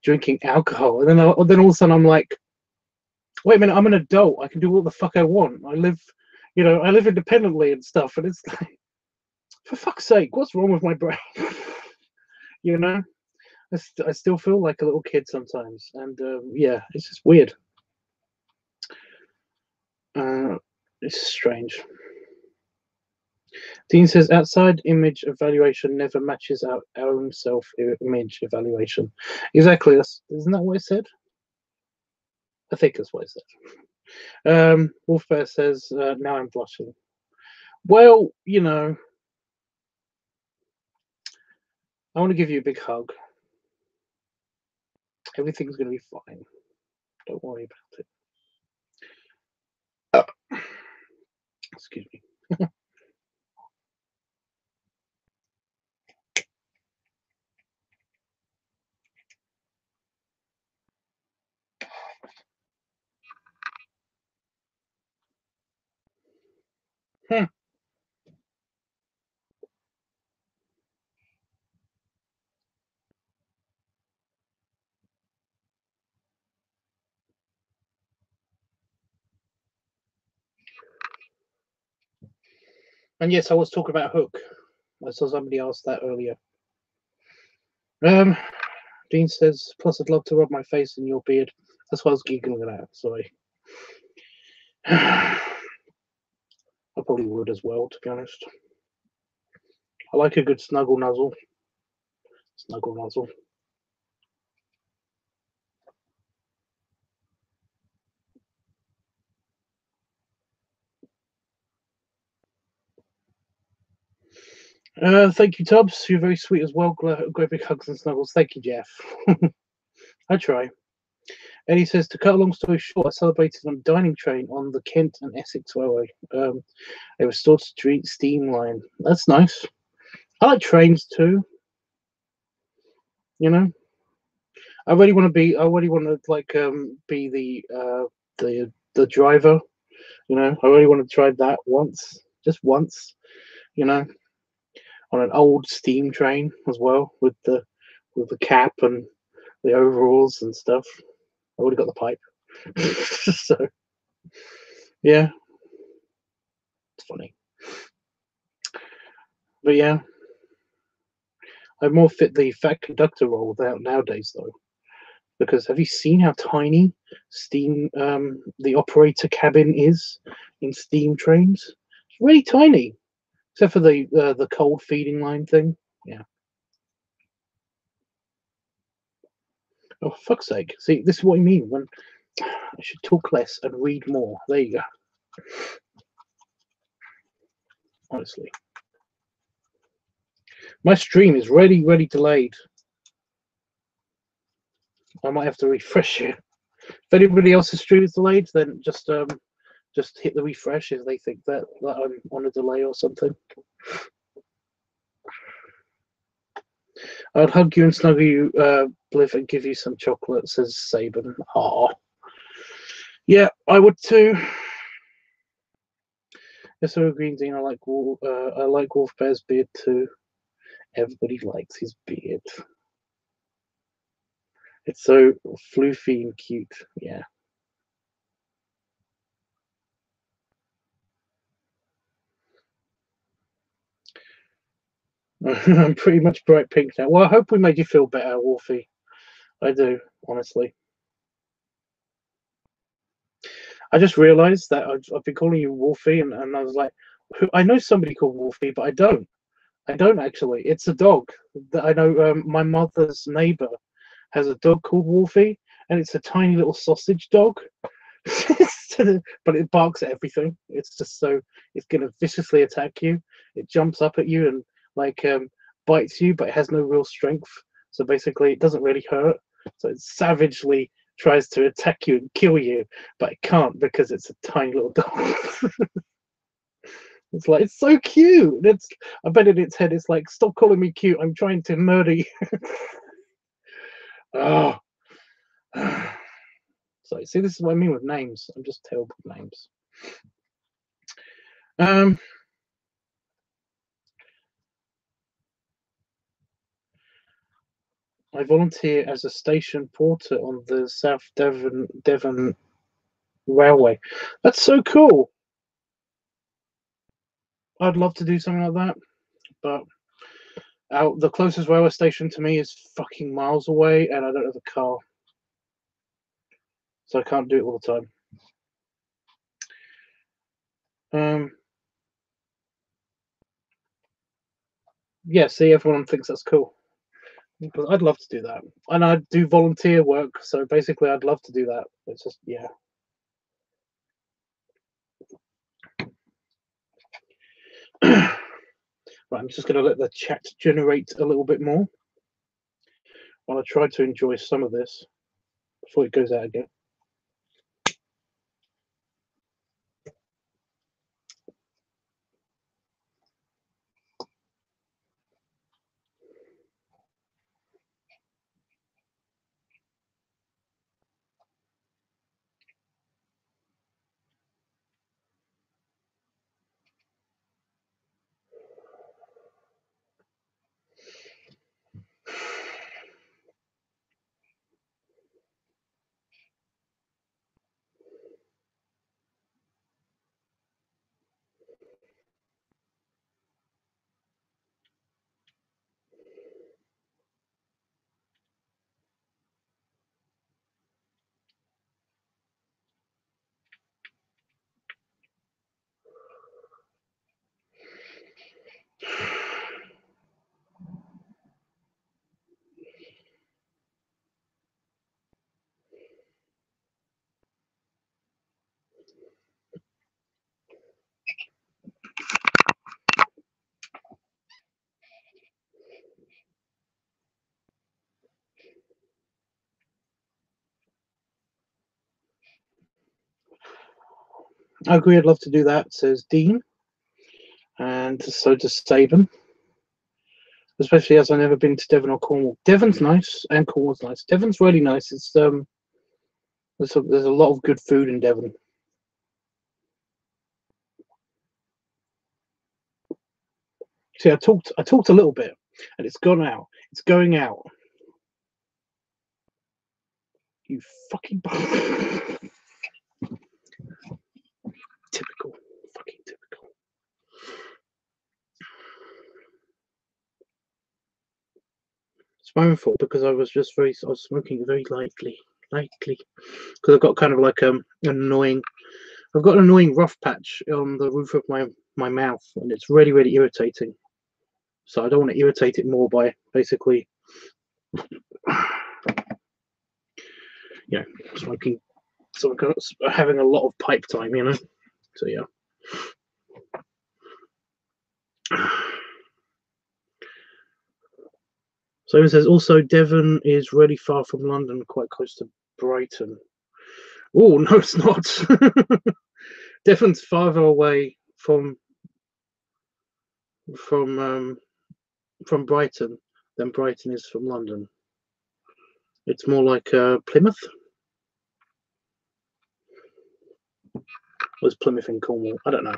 drinking alcohol. And then all of a sudden I'm like, wait a minute, I'm an adult. I can do what the fuck I want. I live independently and stuff. And it's like, for fuck's sake, what's wrong with my brain? I still feel like a little kid sometimes, and yeah, it's just weird. It's strange. Dean says outside image evaluation never matches our own self image evaluation. Exactly. Isn't that what it said? I think that's what it said. Wolfbear says now I'm blushing. Well, I want to give you a big hug. Everything's going to be fine. Don't worry about it. Excuse me. And yes, I was talking about Hook. I saw somebody ask that earlier. Dean says, plus I'd love to rub my face in your beard. That's what I was giggling at. Sorry. I probably would as well, to be honest. I like a good snuggle nuzzle. Snuggle nuzzle. Thank you, Tubbs. You're very sweet as well. Great big hugs and snuggles. Thank you, Jeff. I try. Eddie says, to cut a long story short, I celebrated on a dining train on the Kent and Essex Railway. A restored street steam line. That's nice. I like trains too. I really want to be the driver. I really want to try that once, just once. On an old steam train as well, with the cap and the overalls and stuff. I already got the pipe. So yeah, it's funny. But yeah, I more fit the fat conductor role nowadays, though. Because have you seen how tiny steam the operator cabin is in steam trains? It's really tiny, except for the cold feeding line thing. Yeah. Oh, for fuck's sake! See, this is what I mean when I should talk less and read more. There you go. Honestly, my stream is really delayed. I might have to refresh it. If anybody else's stream is delayed, then just hit the refresh if they think that I'm on a delay or something. I'd hug you and snuggle you, Bliv, and give you some chocolate, says Saban. Aw. Yeah, I would too. Yes, I agree, Dean. I like Wolf Bear's beard too. Everybody likes his beard. It's so floofy and cute. Yeah. I'm pretty much bright pink now. Well, I hope we made you feel better, Wolfie. I do, honestly. I just realised that I've been calling you Wolfie, and I was like, I know somebody called Wolfie, but I don't. I don't actually. It's a dog that I know. My mother's neighbour has a dog called Wolfie, and it's a tiny little sausage dog. But it barks at everything. It's just so it's gonna viciously attack you. It jumps up at you and like bites you, but it has no real strength. So basically, it doesn't really hurt. So it savagely tries to attack you and kill you, but it can't because it's a tiny little dog. It's like it's so cute. It's I bet in its head it's like, stop calling me cute. I'm trying to murder you. Oh. So see, this is what I mean with names. I'm just terrible with names. I volunteer as a station porter on the South Devon Railway. That's so cool. I'd love to do something like that, but the closest railway station to me is fucking miles away, and I don't have a car, so I can't do it all the time. Yeah, see, everyone thinks that's cool. Because I'd love to do that, and I do volunteer work, so basically, I'd love to do that. It's just, yeah. Right, I'm just going to let the chat generate a little bit more while I try to enjoy some of this before it goes out again. I agree, I'd love to do that, says Dean. And so does Saban. Especially as I've never been to Devon or Cornwall. Devon's nice and Cornwall's nice. Devon's really nice. It's there's a lot of good food in Devon. See, I talked a little bit, and it's gone out. It's going out. You fucking typical, fucking typical. my own fault because I was smoking very lightly, because I've got kind of like annoying. I've got an annoying rough patch on the roof of my mouth, and it's really irritating. So I don't want to irritate it more by basically, smoking. So having a lot of pipe time, So yeah. So it says also Devon is really far from London, quite close to Brighton. Oh no, it's not. Devon's farther away from Brighton than Brighton is from London. It's more like Plymouth. Was Plymouth in Cornwall? I don't know.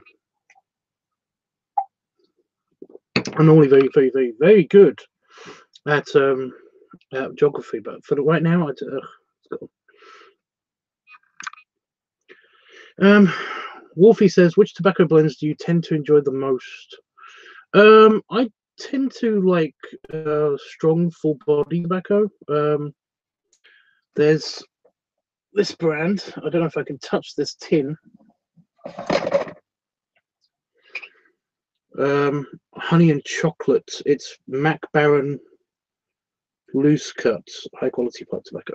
I'm normally very good at geography, but for right now, Wolfie says, which tobacco blends do you tend to enjoy the most? I tend to like strong full body tobacco. There's this brand. I don't know if I can touch this tin. Honey and chocolate. It's Mac Baron loose cut, high quality pipe tobacco.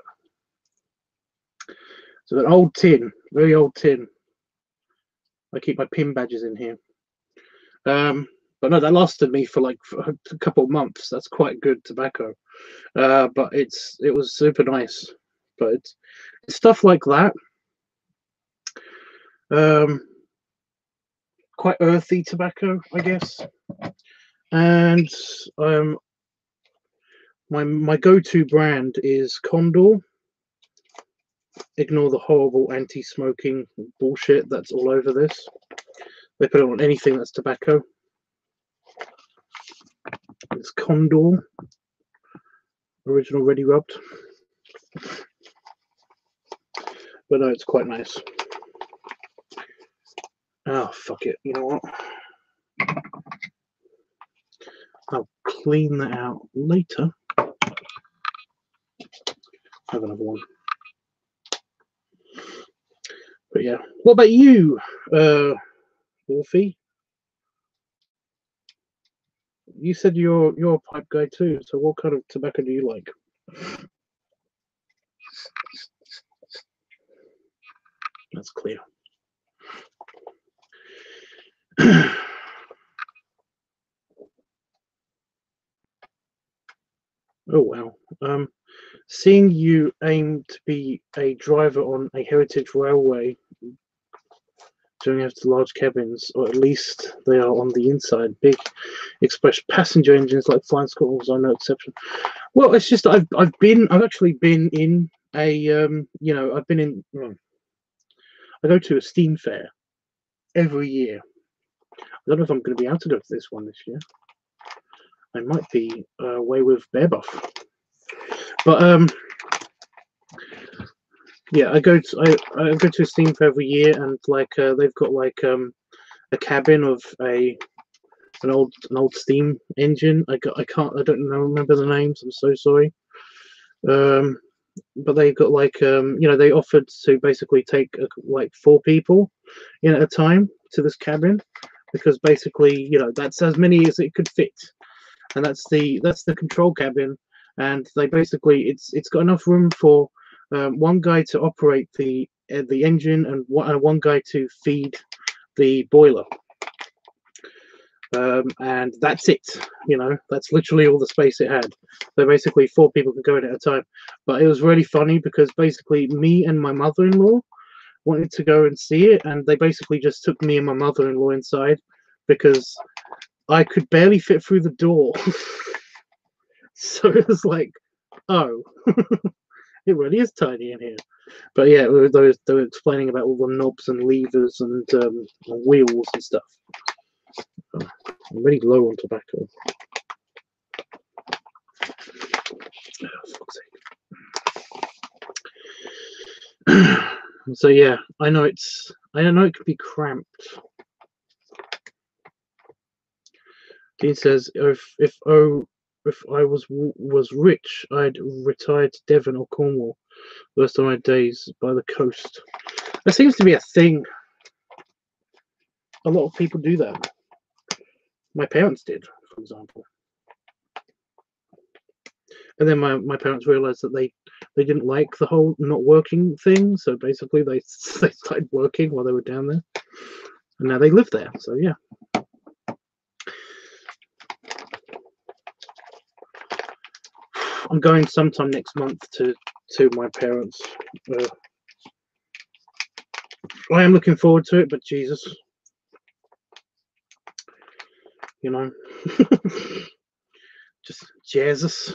So an old tin, very old tin. I keep my pin badges in here. But no, that lasted me for a couple of months. That's quite good tobacco. But it was super nice. But it's stuff like that. Quite earthy tobacco, I guess. And my go-to brand is Condor. Ignore the horrible anti-smoking bullshit that's all over this. They put it on anything that's tobacco. It's Condor. Original ready rubbed. But no, it's quite nice. Oh, fuck it. You know what? I'll clean that out later. Have another one. But yeah. What about you, Wolfie? You said you're a pipe guy too, so what kind of tobacco do you like? That's clear. Oh wow. Seeing you aim to be a driver on a heritage railway, doing after large cabins, or at least they are on the inside. Big express passenger engines like flying squirrels are no exception. Well, it's just I've actually been in a I've been in. I go to a steam fair every year. I don't know if I'm going to be able to go to this one this year. I might be away with Bear Buff, but yeah, I go to a steam fair every year, and they've got a cabin of an old steam engine. I don't remember the names. I'm so sorry. But they've got they offered to basically take 4 people in at a time to this cabin, because basically that's as many as it could fit, and that's the control cabin, and they basically it's got enough room for one guy to operate the engine and one guy to feed the boiler. And that's it. That's literally all the space it had. So basically 4 people could go in at a time. But it was really funny because basically me and my mother-in-law wanted to go and see it, and they basically just took me and my mother-in-law inside because I could barely fit through the door. So it was like, oh, it really is tiny in here. But yeah, they were explaining about all the knobs and levers and wheels and stuff. I'm really low on tobacco. Oh, fuck's sake. So yeah, I know it can be cramped. Dean says if if I was rich, I'd retire to Devon or Cornwall. The rest of my days by the coast. There seems to be a thing. A lot of people do that. My parents did, for example. And then my parents realized that they didn't like the whole not working thing, so basically they started working while they were down there, and now they live there. So yeah. I'm going sometime next month to my parents. I am looking forward to it, but Jesus, you know, just Jesus.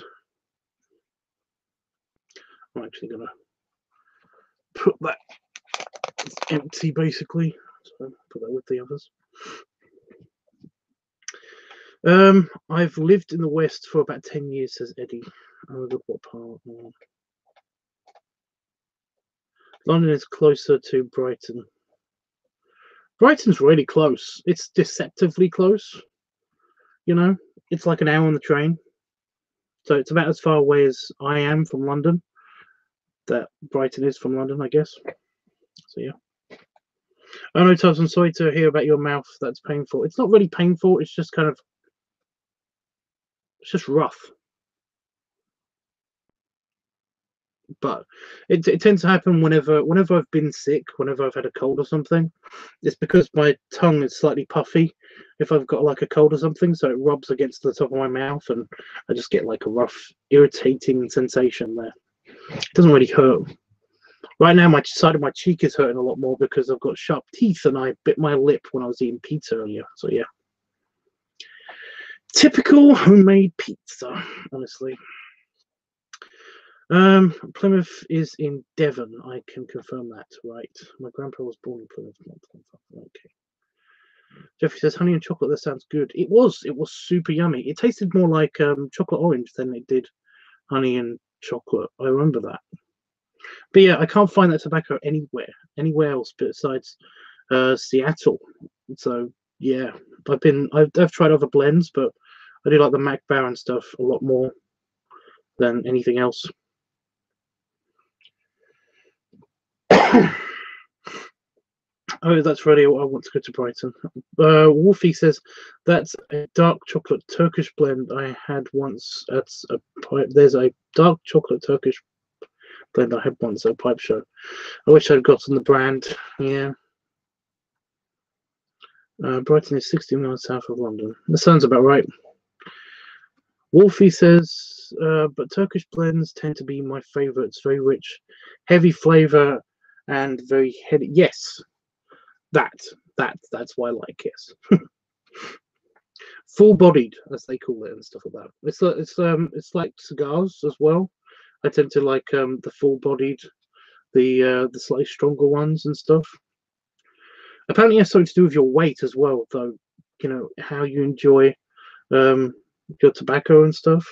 I'm actually gonna put that empty, basically. So put that with the others. I've lived in the West for about 10 years, says Eddie. Oh, look what part. London is closer to Brighton. Brighton's really close. It's deceptively close. You know, it's like an hour on the train. So it's about as far away as I am from London. That Brighton is from London, I guess. So yeah. Oh no, Tubbs, I'm sorry to hear about your mouth. That's painful. It's not really painful. It's just kind of, it's just rough. But it tends to happen whenever I've been sick, whenever I've had a cold or something. It's because my tongue is slightly puffy if I've got like a cold or something, so it rubs against the top of my mouth and I just get like a rough, irritating sensation there. It doesn't really hurt. Right now, my side of my cheek is hurting a lot more because I've got sharp teeth and I bit my lip when I was eating pizza earlier. So yeah. Typical homemade pizza, honestly. Plymouth is in Devon. I can confirm that, right? My grandpa was born in Plymouth. Okay. Jeffrey says honey and chocolate. That sounds good. It was super yummy. It tasted more like chocolate orange than it did honey and chocolate. I remember that. But yeah, I can't find that tobacco anywhere else besides Seattle. So yeah, I've tried other blends, but I do like the Mac Baron stuff a lot more than anything else. Oh, that's really. I want to go to Brighton. Wolfie says that's a dark chocolate Turkish blend I had once at a pipe. There's a dark chocolate Turkish blend I had once at a pipe show. I wish I'd gotten the brand. Yeah. Brighton is 60 miles south of London. That sounds about right. Wolfie says, but Turkish blends tend to be my favorite. It's very rich, heavy flavor, and very heady. Yes. That's why I like, yes. Full-bodied, as they call it, and stuff like that. It's like cigars as well. I tend to like the full-bodied, the slightly stronger ones and stuff. Apparently, it has something to do with your weight as well, though. You know how you enjoy your tobacco and stuff.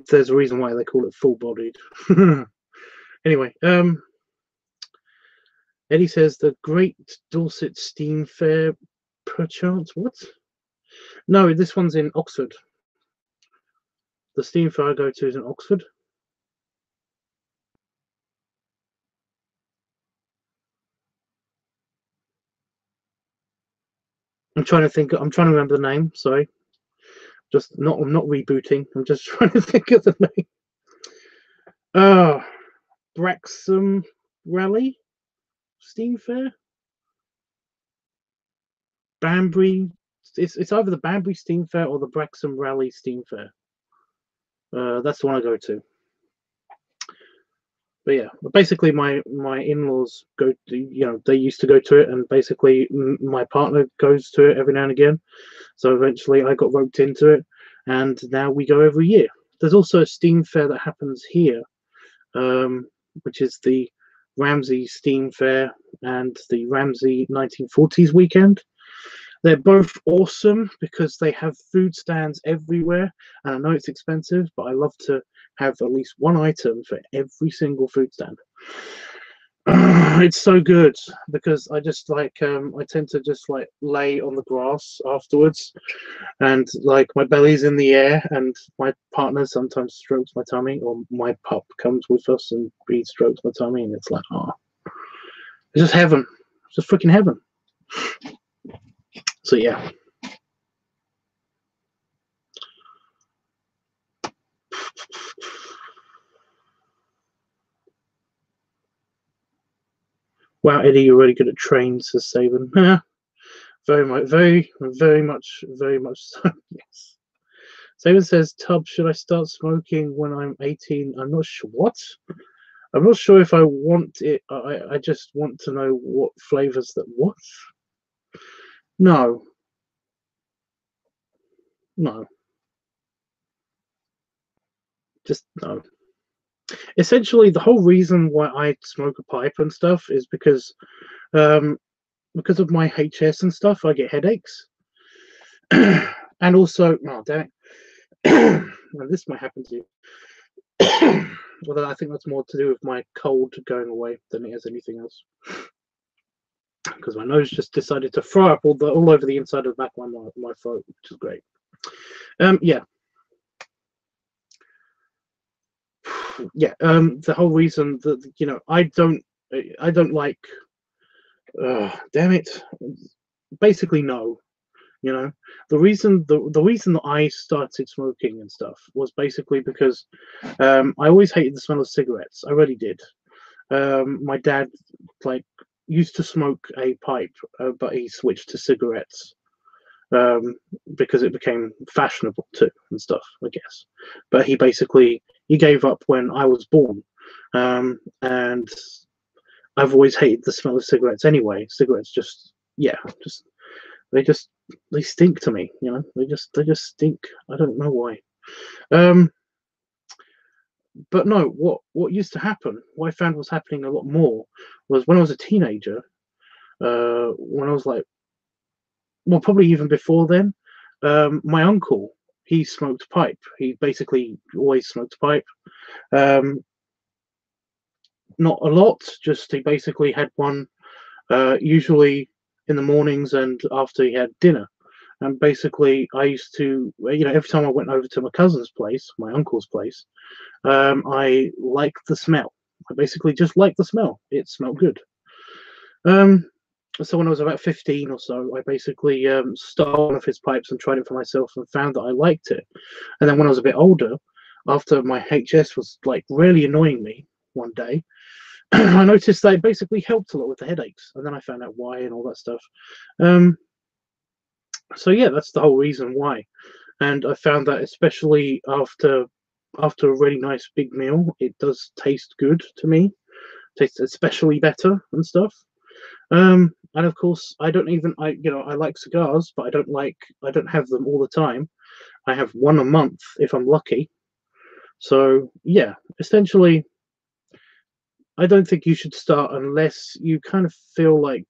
There's a reason why they call it full-bodied. Anyway, Eddie says the Great Dorset Steam Fair, perchance. What? No, this one's in Oxford. The Steam Fair I go to is in Oxford. I'm trying to think. I'm trying to remember the name. Sorry, I'm not rebooting. I'm just trying to think of the name. Wrexham Rally Steam Fair. Banbury. It's either the Banbury Steam Fair or the Wrexham Rally Steam Fair. That's the one I go to. But yeah, basically my in-laws go to, you know, they used to go to it, and basically my partner goes to it every now and again. So eventually I got roped into it, and now we go every year. There's also a steam fair that happens here, which is the Ramsey Steam Fair and the Ramsey 1940s weekend. They're both awesome because they have food stands everywhere, and I know it's expensive, but I love to have at least one item for every single food stand. It's so good because I just like I tend to just like lay on the grass afterwards, and like my belly's in the air, and my partner sometimes strokes my tummy, or my pup comes with us and he strokes my tummy, and it's like, oh, it's just heaven. It's just freaking heaven. So yeah. Wow, Eddie, you're really good at trains, says Saban. Very much, very much, very much so. Yes. Saban says, Tubbs, should I start smoking when I'm 18? I'm not sure. What? I'm not sure if I want it. I just want to know what flavors that. What? No. No. Just no. Essentially, the whole reason why I smoke a pipe and stuff is um, because of my HS and stuff. I get headaches, and also, oh damn it, well, this might happen to you. Although I think that's more to do with my cold going away than it has anything else. Because my nose just decided to fry up all over the inside of the back of my throat, which is great. Yeah. Yeah. The whole reason that I don't like. Damn it. Basically, no. The reason that I started smoking and stuff was basically because I always hated the smell of cigarettes. I really did. My dad like used to smoke a pipe, but he switched to cigarettes because it became fashionable too and stuff, I guess. But he gave up when I was born, and I've always hated the smell of cigarettes anyway. Cigarettes just they stink to me, they just stink. I don't know why. But no, what used to happen, what I found was happening a lot more, was when I was a teenager, when I was like, well, probably even before then, my uncle, he smoked pipe. He basically always smoked pipe. Not a lot, just he basically had one usually in the mornings and after he had dinner. And basically, I used to, every time I went over to my cousin's place, my uncle's place, I liked the smell. I basically just liked the smell. It smelled good. So when I was about 15 or so, I basically stole one of his pipes and tried it for myself and found that I liked it. And then when I was a bit older, after my HS was like really annoying me one day, I noticed that it basically helped a lot with the headaches. And then I found out why and all that stuff. So yeah, that's the whole reason why. And I found that especially after a really nice big meal, it does taste good to me. Tastes especially better and stuff. And of course, I like cigars, but I don't have them all the time. I have one a month if I'm lucky. So yeah, essentially, I don't think you should start unless you kind of feel like,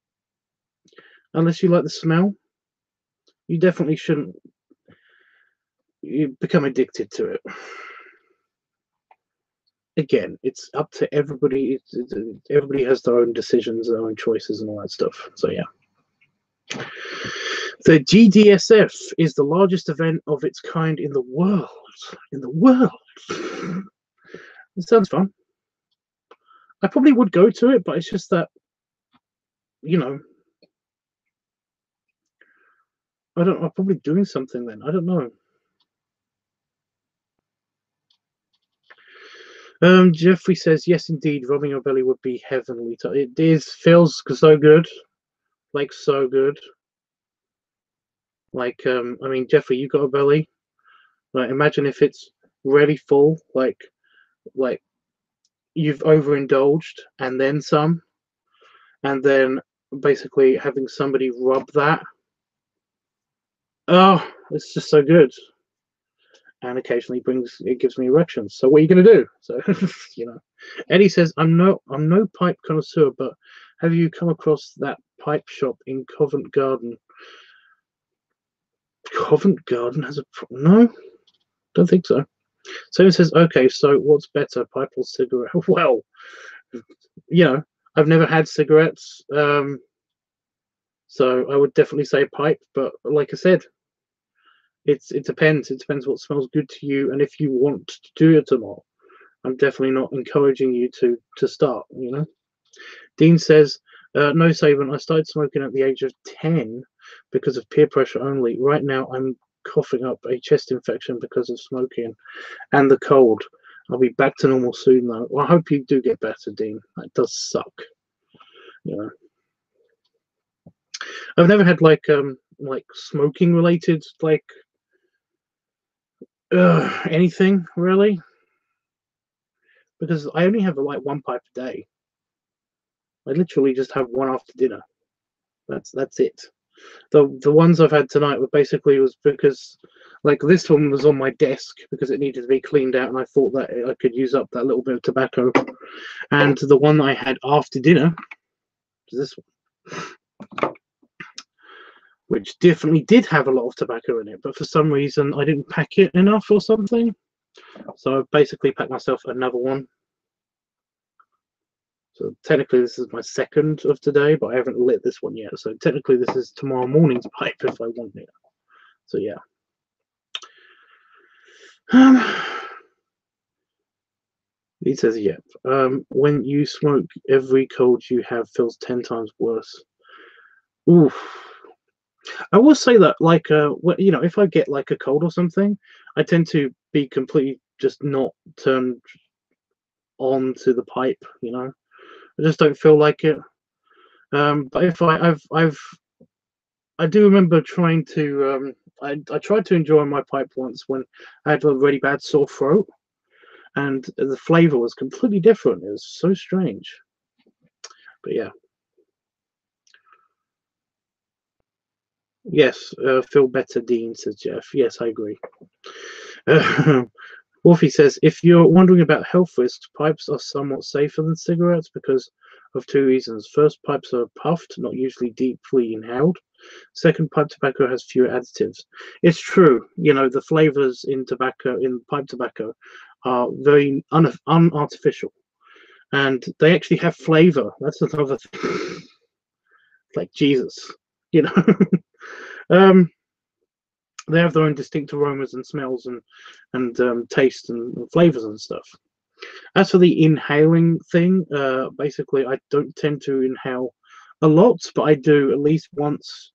unless you like the smell. You definitely shouldn't. You become addicted to it. Again, it's up to everybody. Everybody has their own decisions, their own choices, and all that stuff. So yeah. The GDSF is the largest event of its kind in the world. In the world. It sounds fun. I probably would go to it, but it's just that, I'm probably doing something then. I don't know. Jeffrey says, yes, indeed, rubbing your belly would be heavenly. It feels so good. Like, so good. Like, I mean, Jeffrey, you got a belly. Like, imagine if it's really full, like you've overindulged and then some, and then basically having somebody rub that. Oh, it's just so good. And occasionally gives me erections. So what are you gonna do? So Eddie says, I'm no pipe connoisseur, but have you come across that pipe shop in Covent Garden? Covent Garden has a no? Don't think so. So he says, okay, so what's better, pipe or cigarette? Well, I've never had cigarettes, so I would definitely say pipe. But like I said, it depends. It depends what smells good to you, and if you want to do it or not. I'm definitely not encouraging you to start. You know. Dean says, no, Saban. I started smoking at the age of 10 because of peer pressure only. Right now, I'm coughing up a chest infection because of smoking and the cold. I'll be back to normal soon, though. Well, I hope you do get better, Dean. That does suck. You know, I've never had like smoking related anything really, because I only have like one pipe a day. I literally just have one after dinner. That's it. The ones I've had tonight were basically was because like this one was on my desk because it needed to be cleaned out, and I thought that I could use up that little bit of tobacco. And the one that I had after dinner was this one, which definitely did have a lot of tobacco in it, but for some reason I didn't pack it enough or something. So I basically packed myself another one. So technically this is my second of today, but I haven't lit this one yet. So technically this is tomorrow morning's pipe if I want it. So yeah. He says, yep. When you smoke, every cold you have feels 10 times worse. Oof. I will say that, like, you know, if I get like a cold or something, I tend to be completely just not turned on to the pipe. You know, I just don't feel like it. But if I do remember trying to, I tried to enjoy my pipe once when I had a really bad sore throat, and the flavor was completely different. It was so strange. But yeah. Yes, feel better, Dean, says Jeff. Yes, I agree. Wolfie says, if you're wondering about health risks, pipes are somewhat safer than cigarettes because of two reasons. First, pipes are puffed, not usually deeply inhaled. Second, pipe tobacco has fewer additives. It's true, you know, the flavors in tobacco, in pipe tobacco, are very unartificial. And they actually have flavor. That's another thing. Like Jesus, you know. They have their own distinct aromas and smells and taste and flavors and stuff. As for the inhaling thing, basically I don't tend to inhale a lot, but I do at least once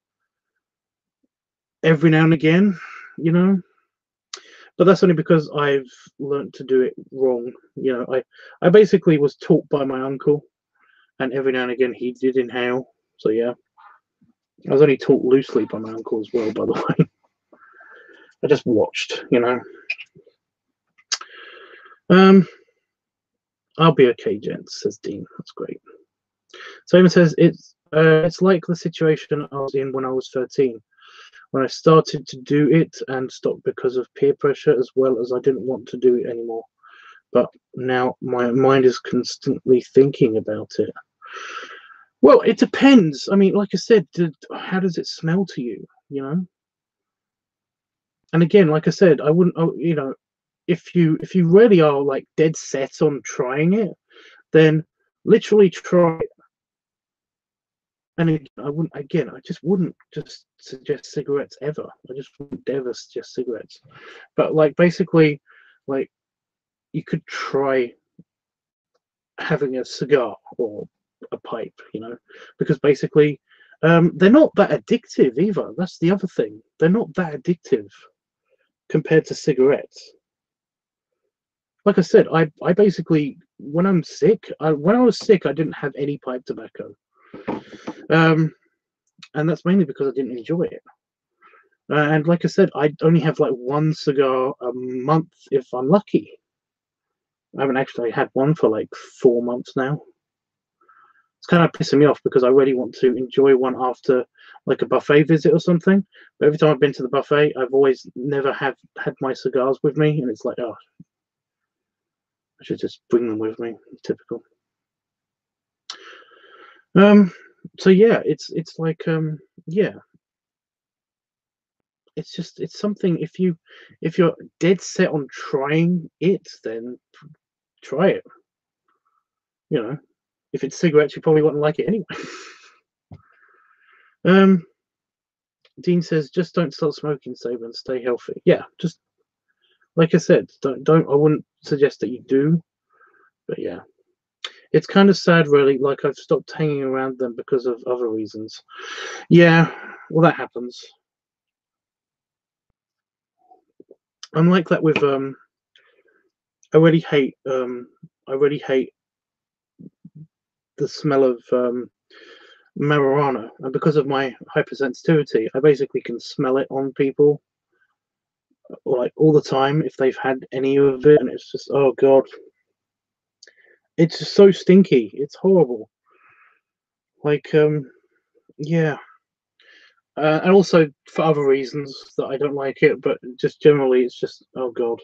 every now and again, you know. But that's only because I've learned to do it wrong. You know, I basically was taught by my uncle, and every now and again he did inhale. So yeah, I was only taught loosely by my uncle as well, by the way. I just watched, you know. I'll be okay, gents, says Dean. That's great. Simon says it's like the situation I was in when I was 13, when I started to do it and stopped because of peer pressure as well as I didn't want to do it anymore. But now my mind is constantly thinking about it. Well, it depends. I mean, like I said, how does it smell to you? You know. And again, like I said, I wouldn't. You know, if you really are like dead set on trying it, then literally try it. And again, I wouldn't. Again, I just wouldn't just suggest cigarettes ever. I just wouldn't ever suggest cigarettes. But like basically, like you could try having a cigar or a pipe, you know, because basically they're not that addictive either. That's the other thing. They're not that addictive compared to cigarettes. Like I said, I basically when I'm sick, when I was sick, I didn't have any pipe tobacco, and that's mainly because I didn't enjoy it. And like I said, I only have like one cigar a month if I'm lucky. I haven't actually had one for like 4 months now. It's kind of pissing me off because I really want to enjoy one after like a buffet visit or something. But every time I've been to the buffet, I've always never had my cigars with me, and it's like, oh, I should just bring them with me. Typical. So yeah, it's like yeah, it's just it's something. If you're dead set on trying it, then try it. You know. If it's cigarettes, you probably wouldn't like it anyway. Dean says, just don't start smoking, Saber, and stay healthy. Yeah, just like I said, don't. I wouldn't suggest that you do, but yeah, it's kind of sad, really. Like I've stopped hanging around them because of other reasons. Yeah, well, that happens. I'm like that with I really hate the smell of marijuana, and because of my hypersensitivity, I basically can smell it on people like all the time if they've had any of it, and it's just, oh god, it's just so stinky. It's horrible. Like yeah, and also for other reasons that I don't like it, but just generally, it's just, oh god,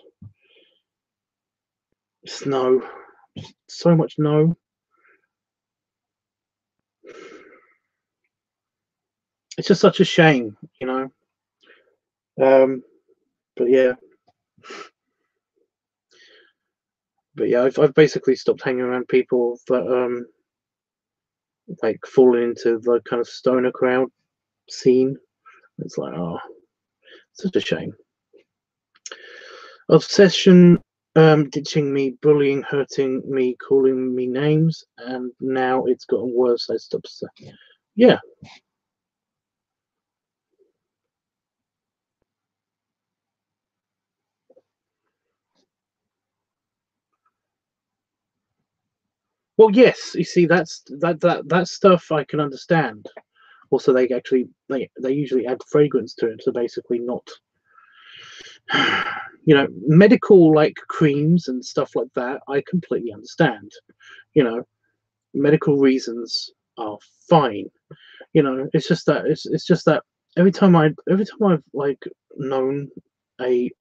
it's no, so much no. It's just such a shame, you know. But yeah. But yeah, I've basically stopped hanging around people that like fall into the kind of stoner crowd scene. It's like, oh, such a shame. Obsession, ditching me, bullying, hurting me, calling me names, and now it's gotten worse. I stopped. Yeah. Well, yes. You see, that stuff I can understand. Also, they usually add fragrance to it, so basically not, you know, medical like creams and stuff like that. I completely understand. You know, medical reasons are fine. You know, it's just that every time I've like known a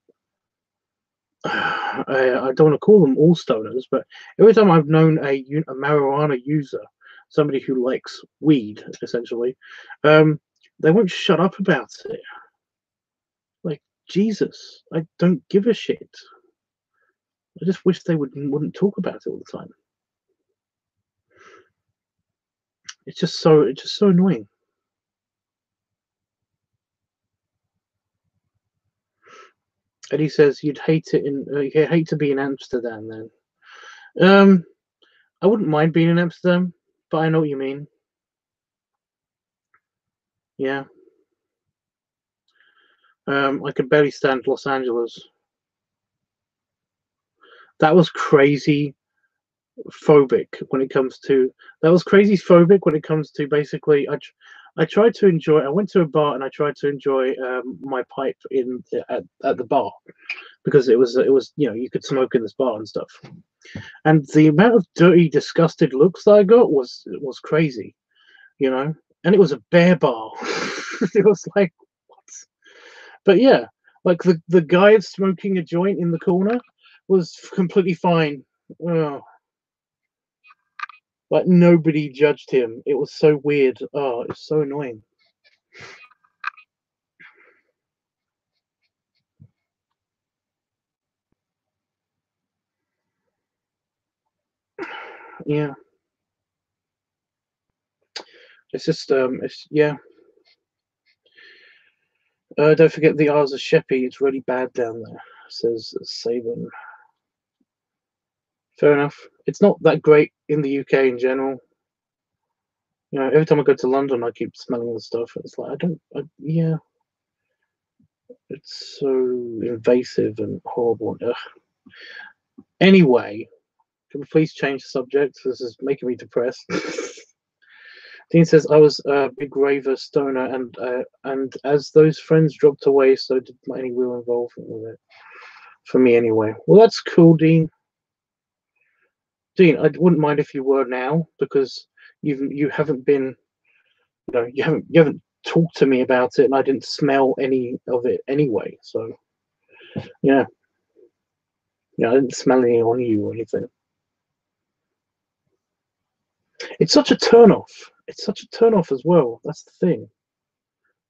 I don't want to call them all stoners, but every time I've known a marijuana user, somebody who likes weed, essentially, they won't shut up about it. Like, Jesus, I don't give a shit. I just wish they wouldn't talk about it all the time. It's just so annoying. And he says you'd hate to be in Amsterdam then. I wouldn't mind being in Amsterdam, but I know what you mean. Yeah. I could barely stand Los Angeles. That was crazy phobic when it comes to basically I tried to enjoy. I went to a bar and I tried to enjoy my pipe at the bar because it was you know, you could smoke in this bar and stuff. And the amount of dirty, disgusted looks that I got was crazy, you know. And it was a bear bar. It was like, what? But yeah, like the guy smoking a joint in the corner was completely fine. Oh, like nobody judged him. It was so weird. Oh, it's so annoying. Yeah, it's just it's yeah. Don't forget the Isles of Sheppey. It's really bad down there, says Saban. Fair enough. It's not that great in the UK in general. You know, every time I go to London, I keep smelling the stuff. It's like yeah, it's so invasive and horrible. Ugh. Anyway, can we please change the subject? This is making me depressed. Dean says I was a big raver stoner, and as those friends dropped away, so did any real involvement with it. For me, anyway. Well, that's cool, Dean. Dean, I wouldn't mind if you were now, because you haven't been, you know, you haven't talked to me about it, and I didn't smell any of it anyway. So yeah, I didn't smell any on you or anything. It's such a turn off. It's such a turn off as well. That's the thing.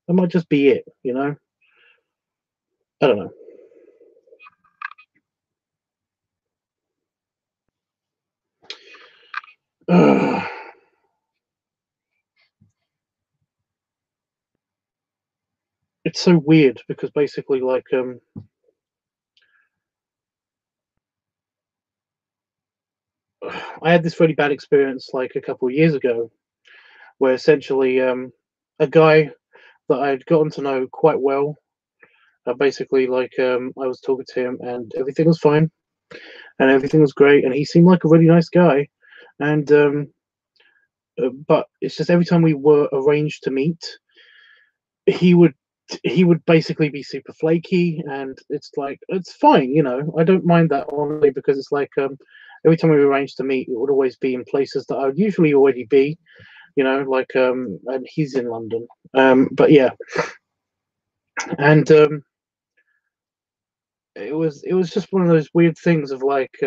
That might just be it, you know. I don't know. it's so weird because basically, like, I had this really bad experience like a couple of years ago, where essentially, a guy that I'd gotten to know quite well, basically, like, I was talking to him and everything was fine and everything was great, and he seemed like a really nice guy, and but it's just every time we were arranged to meet, he would he would basically be super flaky, and it's like it's fine, I don't mind that honestly, because it's like, every time we arranged to meet, it would always be in places that I would usually already be, like, and he's in London, but yeah, and it was just one of those weird things of like,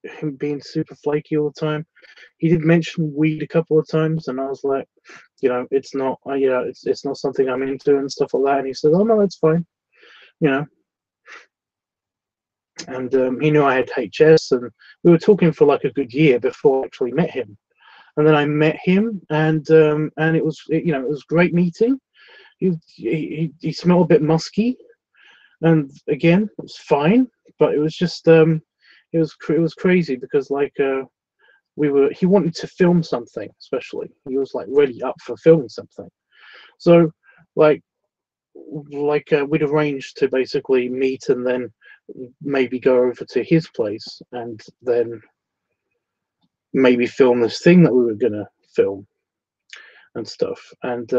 him being super flaky all the time. He did mention weed a couple of times, and I was like, it's not, it's not something I'm into and stuff like that. And he said, "Oh no, it's fine," you know. And he knew I had HS, and we were talking for like a good year before I actually met him. And then I met him, and it was great meeting. He smelled a bit musky, and again, it was fine, but it was just, it was crazy because like, he wanted to film something, especially he was like really up for filming something, so like we'd arranged to basically meet and then maybe go over to his place and then maybe film this thing that we were gonna film and stuff, and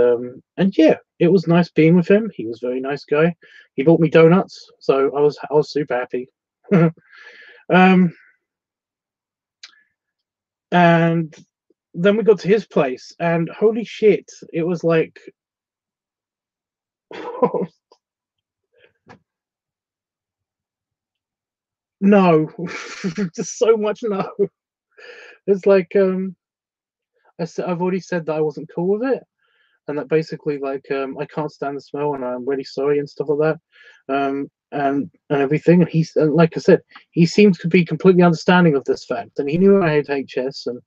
yeah, it was nice being with him. He was a very nice guy. He bought me donuts, so I was super happy. um and then we got to his place, and holy shit, it was like, no, just so much no. It's like, I've already said that I wasn't cool with it, and that basically, like, I can't stand the smell, and I'm really sorry and stuff like that, and everything. And like I said, he seems to be completely understanding of this fact, and he knew I had HS, and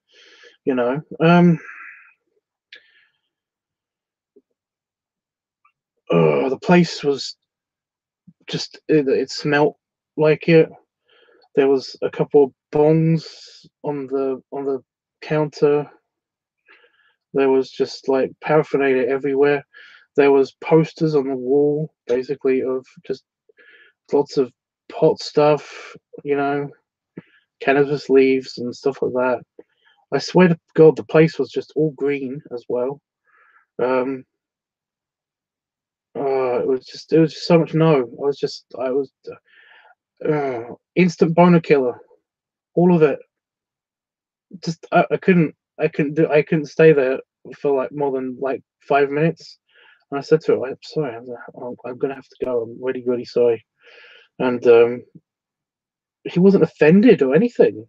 you know, oh, the place was just, it smelt like it. There was a couple of bongs on the counter. There was just like paraphernalia everywhere. There was posters on the wall, basically, of just lots of pot stuff, you know, cannabis leaves and stuff like that. I swear to God, the place was just all green as well. Um, it was just so much no. I was instant boner killer, all of it. Just I couldn't stay there for like more than like 5 minutes. And I said to her, "I'm sorry, I'm gonna have to go. I'm really, really sorry." And he wasn't offended or anything,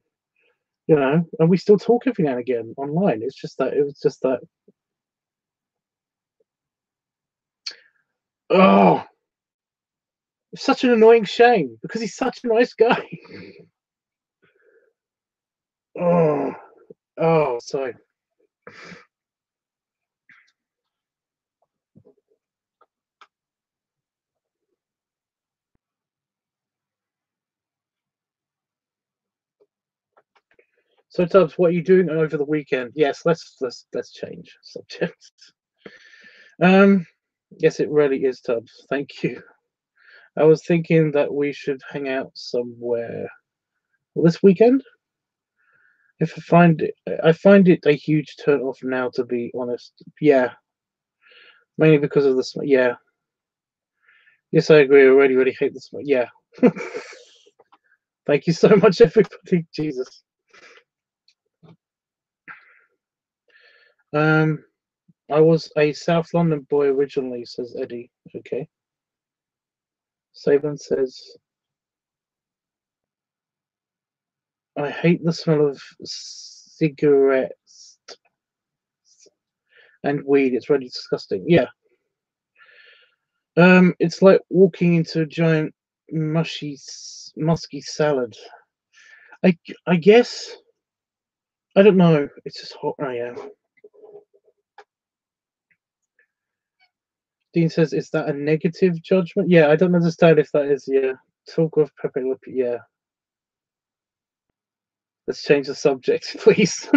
And we still talk every now and again online. It's just that it was just that. Oh, it's such an annoying shame because he's such a nice guy. Oh, oh, sorry. So, Tubbs, what are you doing over the weekend? Yes, let's change subject. Um, yes, it really is, Tubbs. Thank you. I was thinking that we should hang out somewhere. Well, this weekend. If I find it a huge turn off now, to be honest. Yeah, mainly because of this. Yeah, yes, I agree. I really, really hate this. Yeah. Thank you so much, everybody. Jesus. Um, I was a South London boy originally, says Eddie. Okay. Saban says, I hate the smell of cigarettes and weed. It's really disgusting. Yeah. It's like walking into a giant musky salad. I I guess. I don't know. It's just hot. Oh yeah. Dean says, "Is that a negative judgment?" Yeah, I don't understand if that is. Yeah, talk of Pepe Le Pew. Yeah, let's change the subject, please.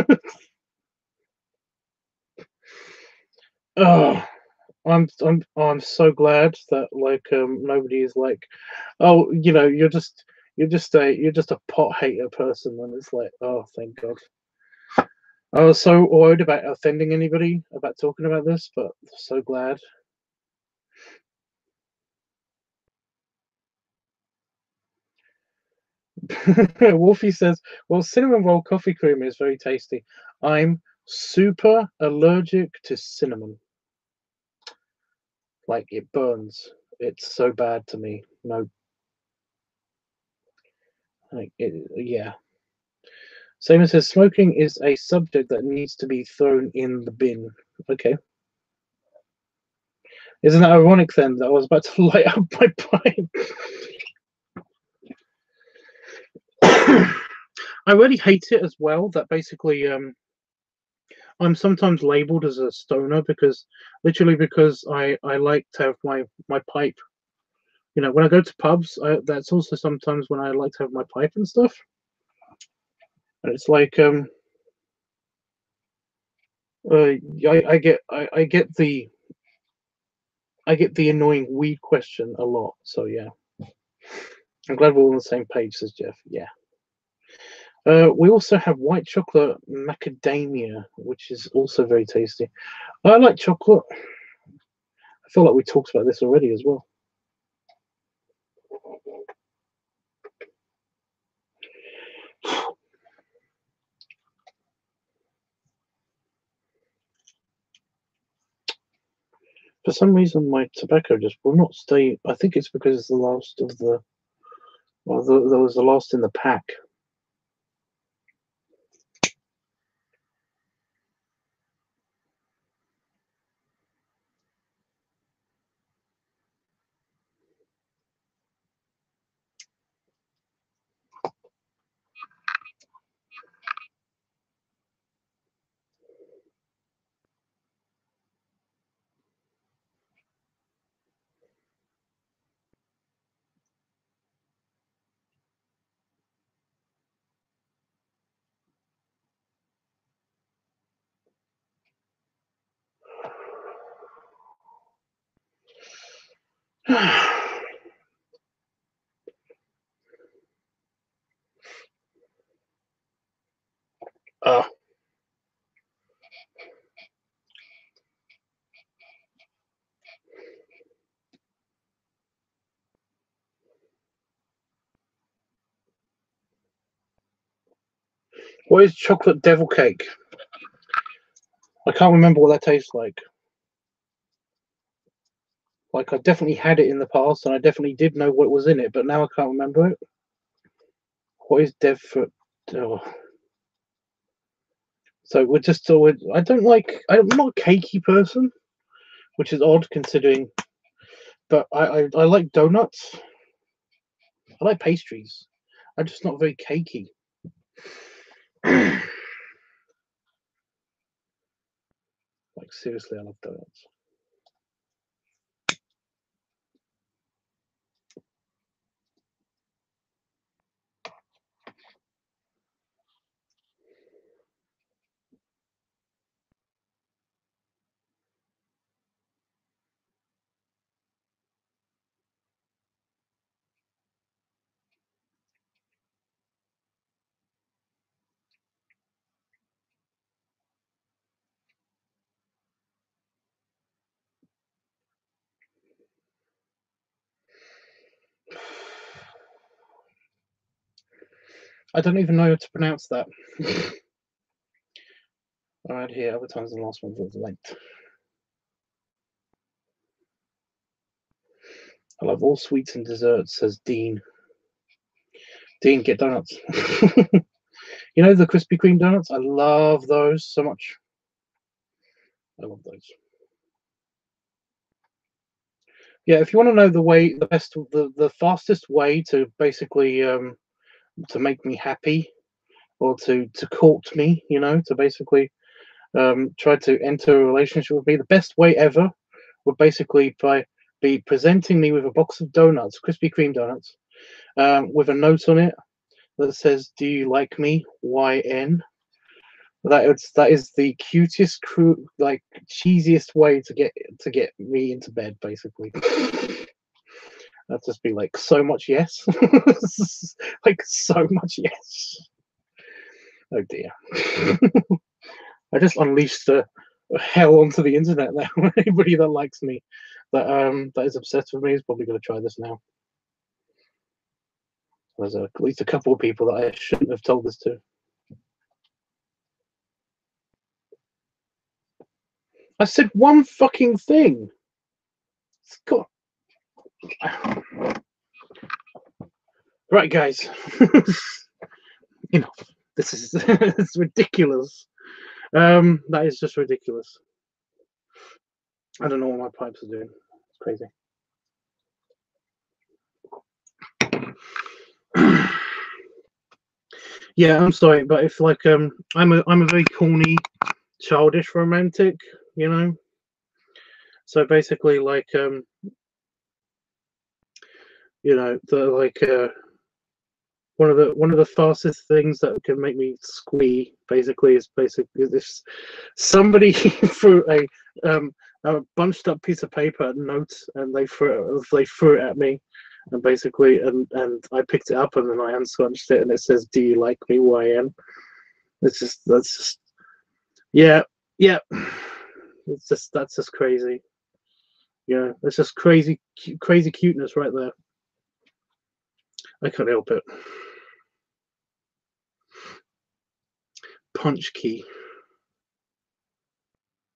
Oh, I'm so glad that like nobody is like, oh, you're just a pot hater person, and it's like, oh, thank God. I was so worried about offending anybody about talking about this, but so glad. Wolfie says, "Well, cinnamon roll coffee creamer is very tasty. I'm super allergic to cinnamon. Like it burns. It's so bad to me. No, yeah." Simon says, "Smoking is a subject that needs to be thrown in the bin." Okay. Isn't that ironic then that I was about to light up my pipe? I really hate it as well that basically I'm sometimes labeled as a stoner because I like to have my pipe. When I go to pubs, that's also sometimes when I like to have my pipe and stuff. And it's like uh, I get the annoying weed question a lot. So yeah, I'm glad we're all on the same page, says Jeff. Yeah. We also have white chocolate macadamia, which is also very tasty. I like chocolate. I feel like we talked about this already as well. For some reason, my tobacco just will not stay. I think it's because it's the last of the. Well, there was the last in the pack. uh, what is chocolate devil cake? I can't remember what that tastes like. Like I definitely had it in the past, and I definitely did know what was in it, but now I can't remember it. What is dev for? Oh. So we're just. I don't like. I'm not a cakey person, which is odd considering. But I like donuts. I like pastries. I'm just not very cakey. Like seriously, I love donuts. I don't even know how to pronounce that. All right, here, other times the last one was length. I love all sweets and desserts, says Dean. Dean, get donuts. You know the Krispy Kreme donuts? I love those so much. I love those. Yeah, if you want to know the fastest way to basically to make me happy or to court me, to basically try to enter a relationship with me, the best way ever would basically be presenting me with a box of donuts, Krispy Kreme donuts, with a note on it that says, "Do you like me? YN." That is the cutest, like cheesiest way to get me into bed, basically. That'd just be like so much yes, like so much yes. Oh dear. I just unleashed hell onto the internet now. Anybody that likes me, that is obsessed with me, is probably going to try this now. There's at least a couple of people that I shouldn't have told this to. I said one fucking thing. It's got... Right, guys. You know, this is it's ridiculous. That is just ridiculous. I don't know what my pipes are doing. It's crazy. Yeah, I'm sorry, but if like I'm a very corny, childish romantic, you know. So basically, like you know, one of the fastest things that can make me squee basically is if somebody threw a bunched up piece of paper notes and they threw it at me, and basically and I picked it up and then I unscrunched it and it says, "Do you like me, YN?" That's just yeah. That's just crazy. Yeah, it's just crazy cuteness right there. I can't help it. Punch key.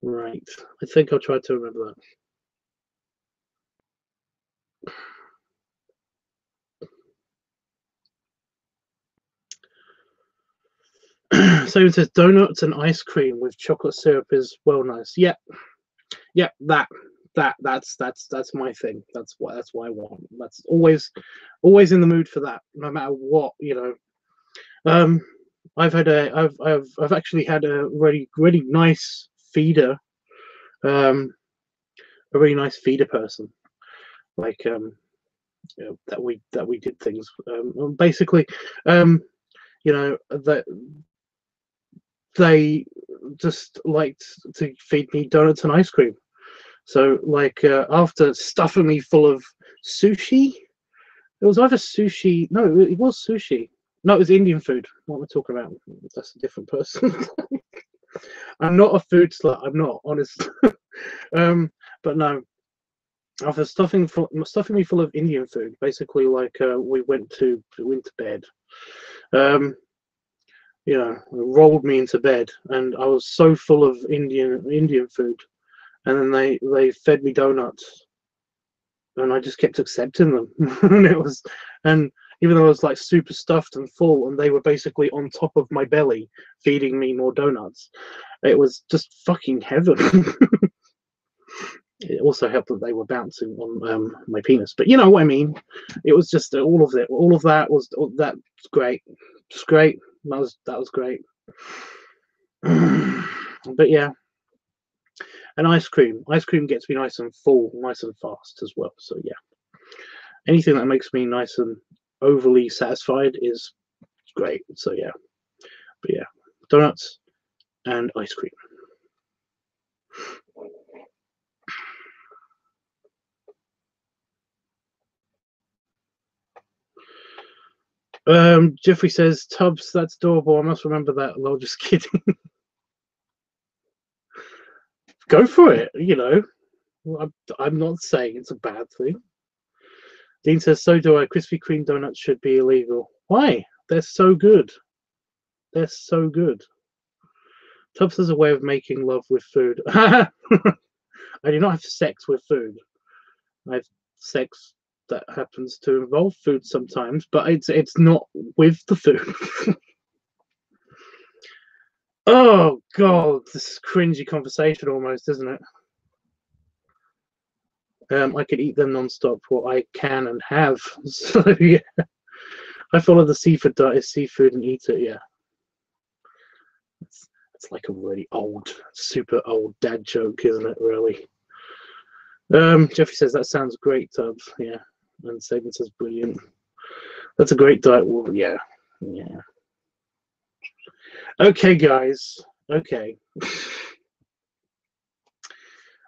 Right. I think I'll try to remember that. So it says donuts and ice cream with chocolate syrup is well nice. Yeah. That's my thing. That's what I want. That's always in the mood for that, no matter what, you know. I've actually had a really nice feeder, a really nice feeder person, like you know, that we did things basically, you know, that they just liked to feed me donuts and ice cream. So like after stuffing me full of sushi, it was either sushi. No, it was sushi. No, it was Indian food. What am I talking about? That's a different person. I'm not a food slut. I'm not, honest. But no, after stuffing me full of Indian food, basically, like we went to bed. You know, rolled me into bed, and I was so full of Indian food, and then they fed me donuts, and I just kept accepting them, and even though I was like super stuffed and full, and they were basically on top of my belly, feeding me more donuts, it was just fucking heaven. It also helped that they were bouncing on my penis, but you know what I mean. It was just all of it. All of that was great. Just great. That was great. But yeah, and ice cream. Ice cream gets me nice and full, nice and fast as well. So yeah, anything that makes me nice and overly satisfied is great. So yeah, but yeah, donuts and ice cream. Jeffrey says, "Tubbs, that's adorable. I must remember that." Lol, just kidding. Go for it. You know, I'm not saying it's a bad thing. Dean says, "So do I. Krispy Kreme donuts should be illegal. Why? They're so good. They're so good." Tubbs has a way of making love with food. I do not have sex with food. I have sex that happens to involve food sometimes, but it's not with the food. Oh god, this is cringy conversation almost, isn't it? I could eat them non-stop, or I can and have. So yeah, I follow the seafood diet: seafood and eat it. Yeah, it's like a really old, super old dad joke, isn't it? Really. Jeffrey says that sounds great, Tubbs. Yeah, and Saban says brilliant. That's a great diet. Well, yeah, yeah. Okay, guys. Okay.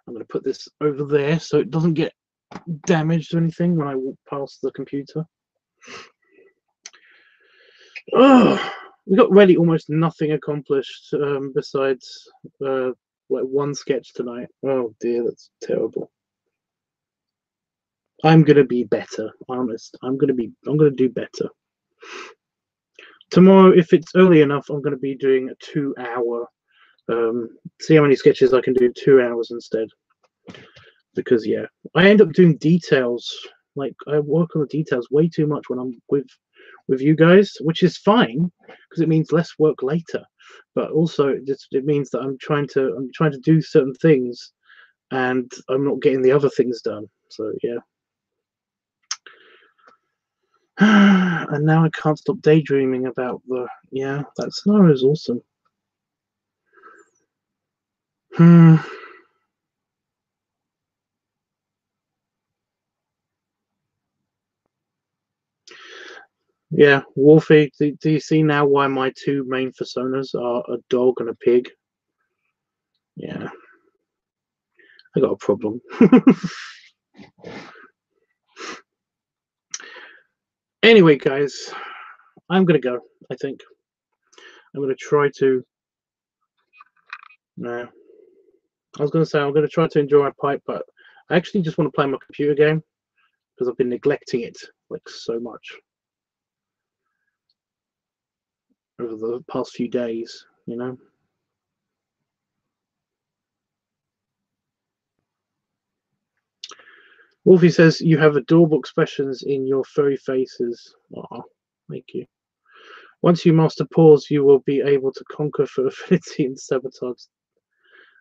I'm going to put this over there so it doesn't get damaged or anything when I walk past the computer. Oh, we got really almost nothing accomplished besides like one sketch tonight. Oh dear, that's terrible. I'm gonna be better, honest. I'm gonna do better. Tomorrow, if it's early enough, I'm gonna be doing a 2-hour. See how many sketches I can do 2 hours instead. Because yeah, I end up doing details. Like I work on the details way too much when I'm with you guys, which is fine because it means less work later. But also it means that I'm trying to do certain things, and I'm not getting the other things done. So yeah. And now I can't stop daydreaming about that scenario is awesome. Yeah, Wolfie, do you see now why my two main personas are a dog and a pig? Yeah. I got a problem. Anyway, guys, I'm gonna go, I think. I'm gonna try to no. I was gonna say I'm gonna try to enjoy my pipe, but I actually just want to play my computer game because I've been neglecting it like so much over the past few days, you know. Wolfie says you have adorable expressions in your furry faces. Oh, thank you. Once you master pause, you will be able to conquer for affinity and sabotage.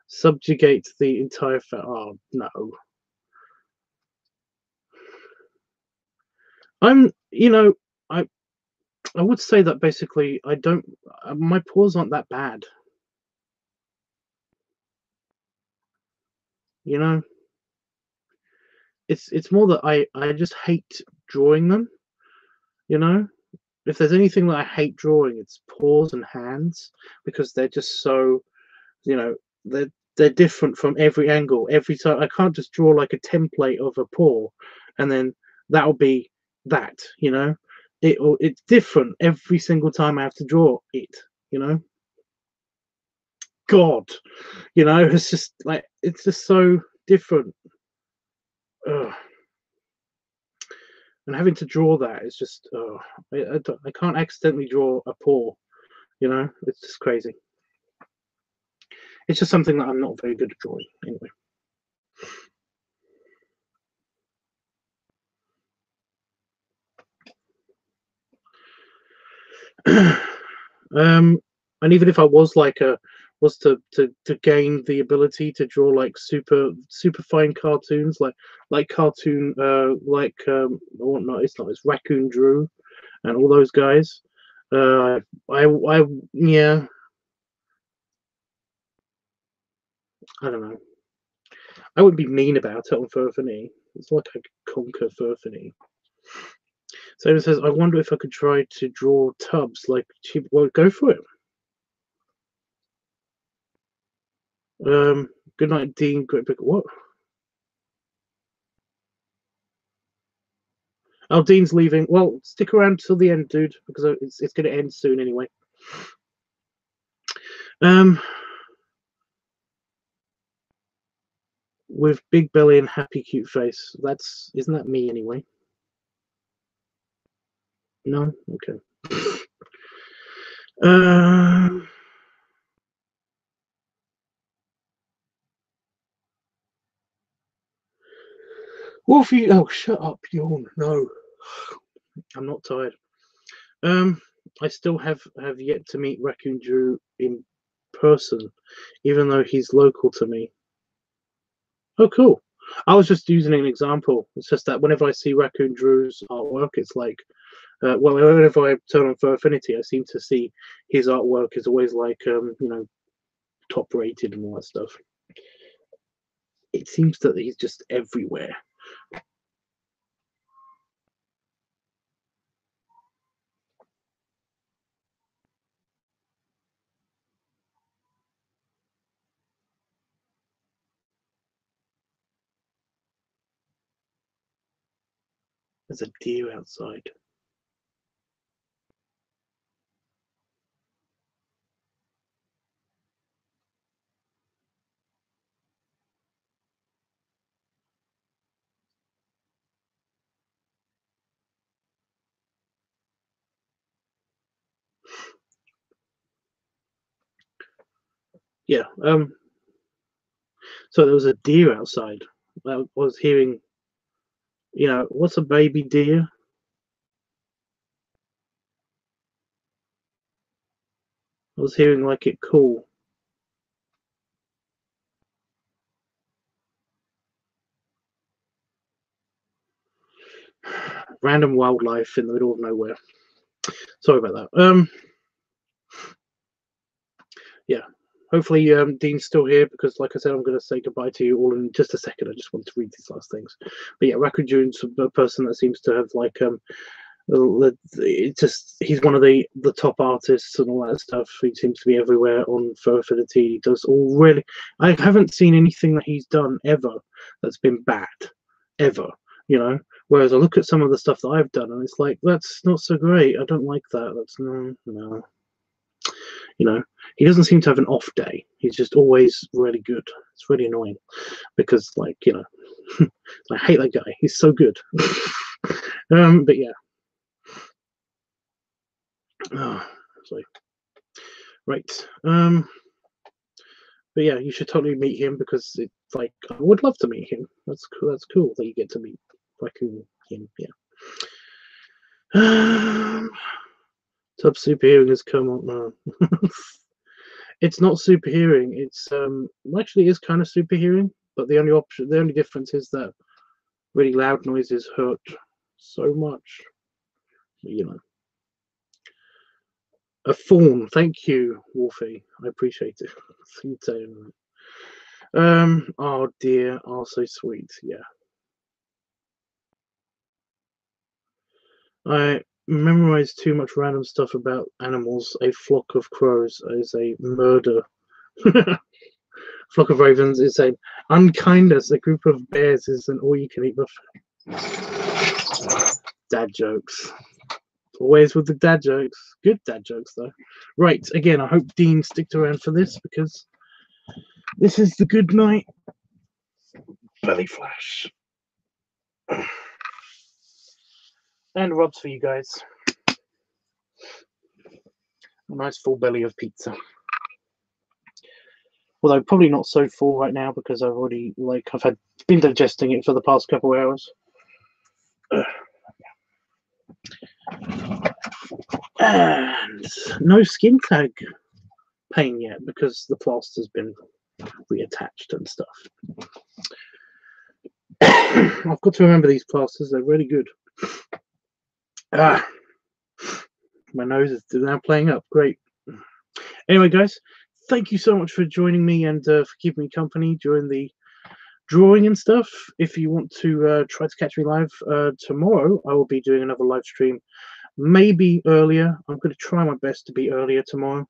Subjugate the entire oh no. I would say that basically I don't my paws aren't that bad. You know? It's more that I just hate drawing them, you know? If there's anything that I hate drawing, it's paws and hands because they're just so, you know, they're different from every angle. Every time I can't just draw like a template of a paw and then that'll be that, you know? It's different every single time I have to draw it, you know? God, you know, it's just like it's just so different. Ugh. And having to draw that is just I can't accidentally draw a paw, you know. It's just crazy. It's just something that I'm not very good at drawing anyway. And even if I was to gain the ability to draw like super fine cartoons, like cartoon whatnot, it's Raccoon Drew and all those guys. I yeah, I don't know. I wouldn't be mean about it on Furfany. It's like I could conquer Furfany. So it says, I wonder if I could try to draw Tubbs like she. Well, go for it. Good night, Dean. Great big what? Oh, Dean's leaving. Well, stick around till the end, dude, because it's going to end soon anyway. With big belly and happy cute face. Isn't that me anyway? No, okay. Wolfie, oh, shut up, yawn. No, I'm not tired. I still have yet to meet Raccoon Drew in person, even though he's local to me. Oh, cool. I was just using an example. It's just that whenever I see Raccoon Drew's artwork, it's like, well, whenever I turn on Fur Affinity, I seem to see his artwork is always like, you know, top rated and all that stuff. it seems that he's just everywhere. There's a deer outside. Yeah. So there was a deer outside. I was hearing, you know, what's a baby deer? I was hearing like it call. Random wildlife in the middle of nowhere. Sorry about that. Yeah. Hopefully, Dean's still here because, like I said, I'm going to say goodbye to you all in just a second. I just want to read these last things. But yeah, Rakujune's a person that seems to have like it's just he's one of the top artists and all that stuff. He seems to be everywhere on Fur Affinity. He does all really. I haven't seen anything that he's done ever that's been bad, ever. You know. Whereas I look at some of the stuff that I've done and it's like that's not so great. I don't like that. That's no. You know, he doesn't seem to have an off day. He's just always really good. It's really annoying because, like, you know, I hate that guy. He's so good. But yeah. Oh, sorry. Right. But yeah, you should totally meet him because it's like I would love to meet him. That's cool. That's cool that you get to meet him. Yeah. Tub superhearing has come on now. It's not superhearing. It's actually is kind of superhearing, but the only difference is that really loud noises hurt so much. You know. A fawn. Thank you, Wolfie. I appreciate it. Oh dear. Oh, so sweet. Yeah. I memorized too much random stuff about animals. A flock of crows is a murder. Flock of ravens is a unkindness. A group of bears is an all-you-can-eat buffet. Dad jokes. Always with the dad jokes. Good dad jokes, though. Right, again, I hope Dean sticked around for this because this is the good night belly flash. And rubs for you guys. A nice full belly of pizza. Although probably not so full right now because I've already I've been digesting it for the past couple of hours. And no skin tag pain yet because the plaster's been reattached and stuff. I've got to remember these plasters, they're really good. My nose is now playing up. Great. Anyway, guys, thank you so much for joining me and for keeping me company during the drawing and stuff. If you want to try to catch me live tomorrow, I will be doing another live stream, maybe earlier. I'm going to try my best to be earlier tomorrow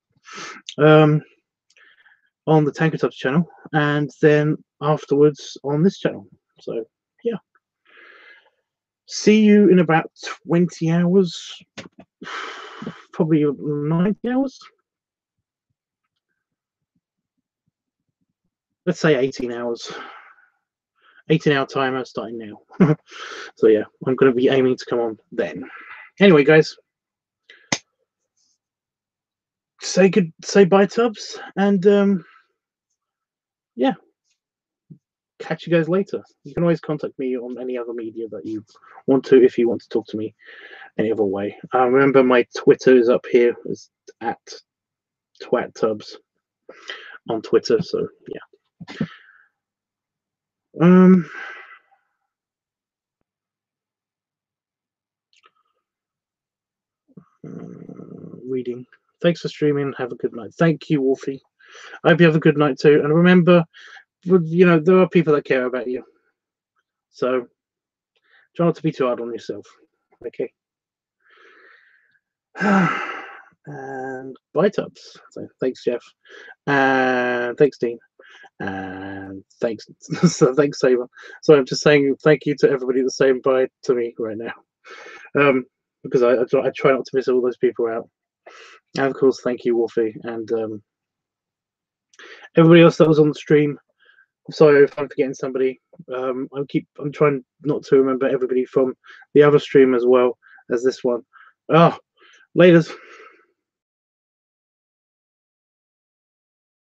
on the TankerTubs channel, and then afterwards on this channel. So yeah, see you in about 20 hours, probably 90 hours. Let's say 18 hours. 18-hour timer starting now. So yeah, I'm going to be aiming to come on then. Anyway, guys, say bye, Tubbs, and yeah, catch you guys later. You can always contact me on any other media that you want to if you want to talk to me any other way. Remember, my Twitter is up here. It's at TwatTubbs on Twitter. So yeah. Reading. Thanks for streaming. Have a good night. Thank you, Wolfie. I hope you have a good night too. And remember, you know, there are people that care about you, so try not to be too hard on yourself. Okay. And bye, Tubbs. So thanks, Jeff, and thanks, Dean, and thanks, so thanks, Saber. So I'm just saying thank you to everybody that's saying bye to me right now, because I try not to miss all those people out. And of course, thank you, Wolfie, and everybody else that was on the stream. I'm sorry if I'm forgetting somebody. I'm trying not to remember everybody from the other stream as well as this one. Oh, laters.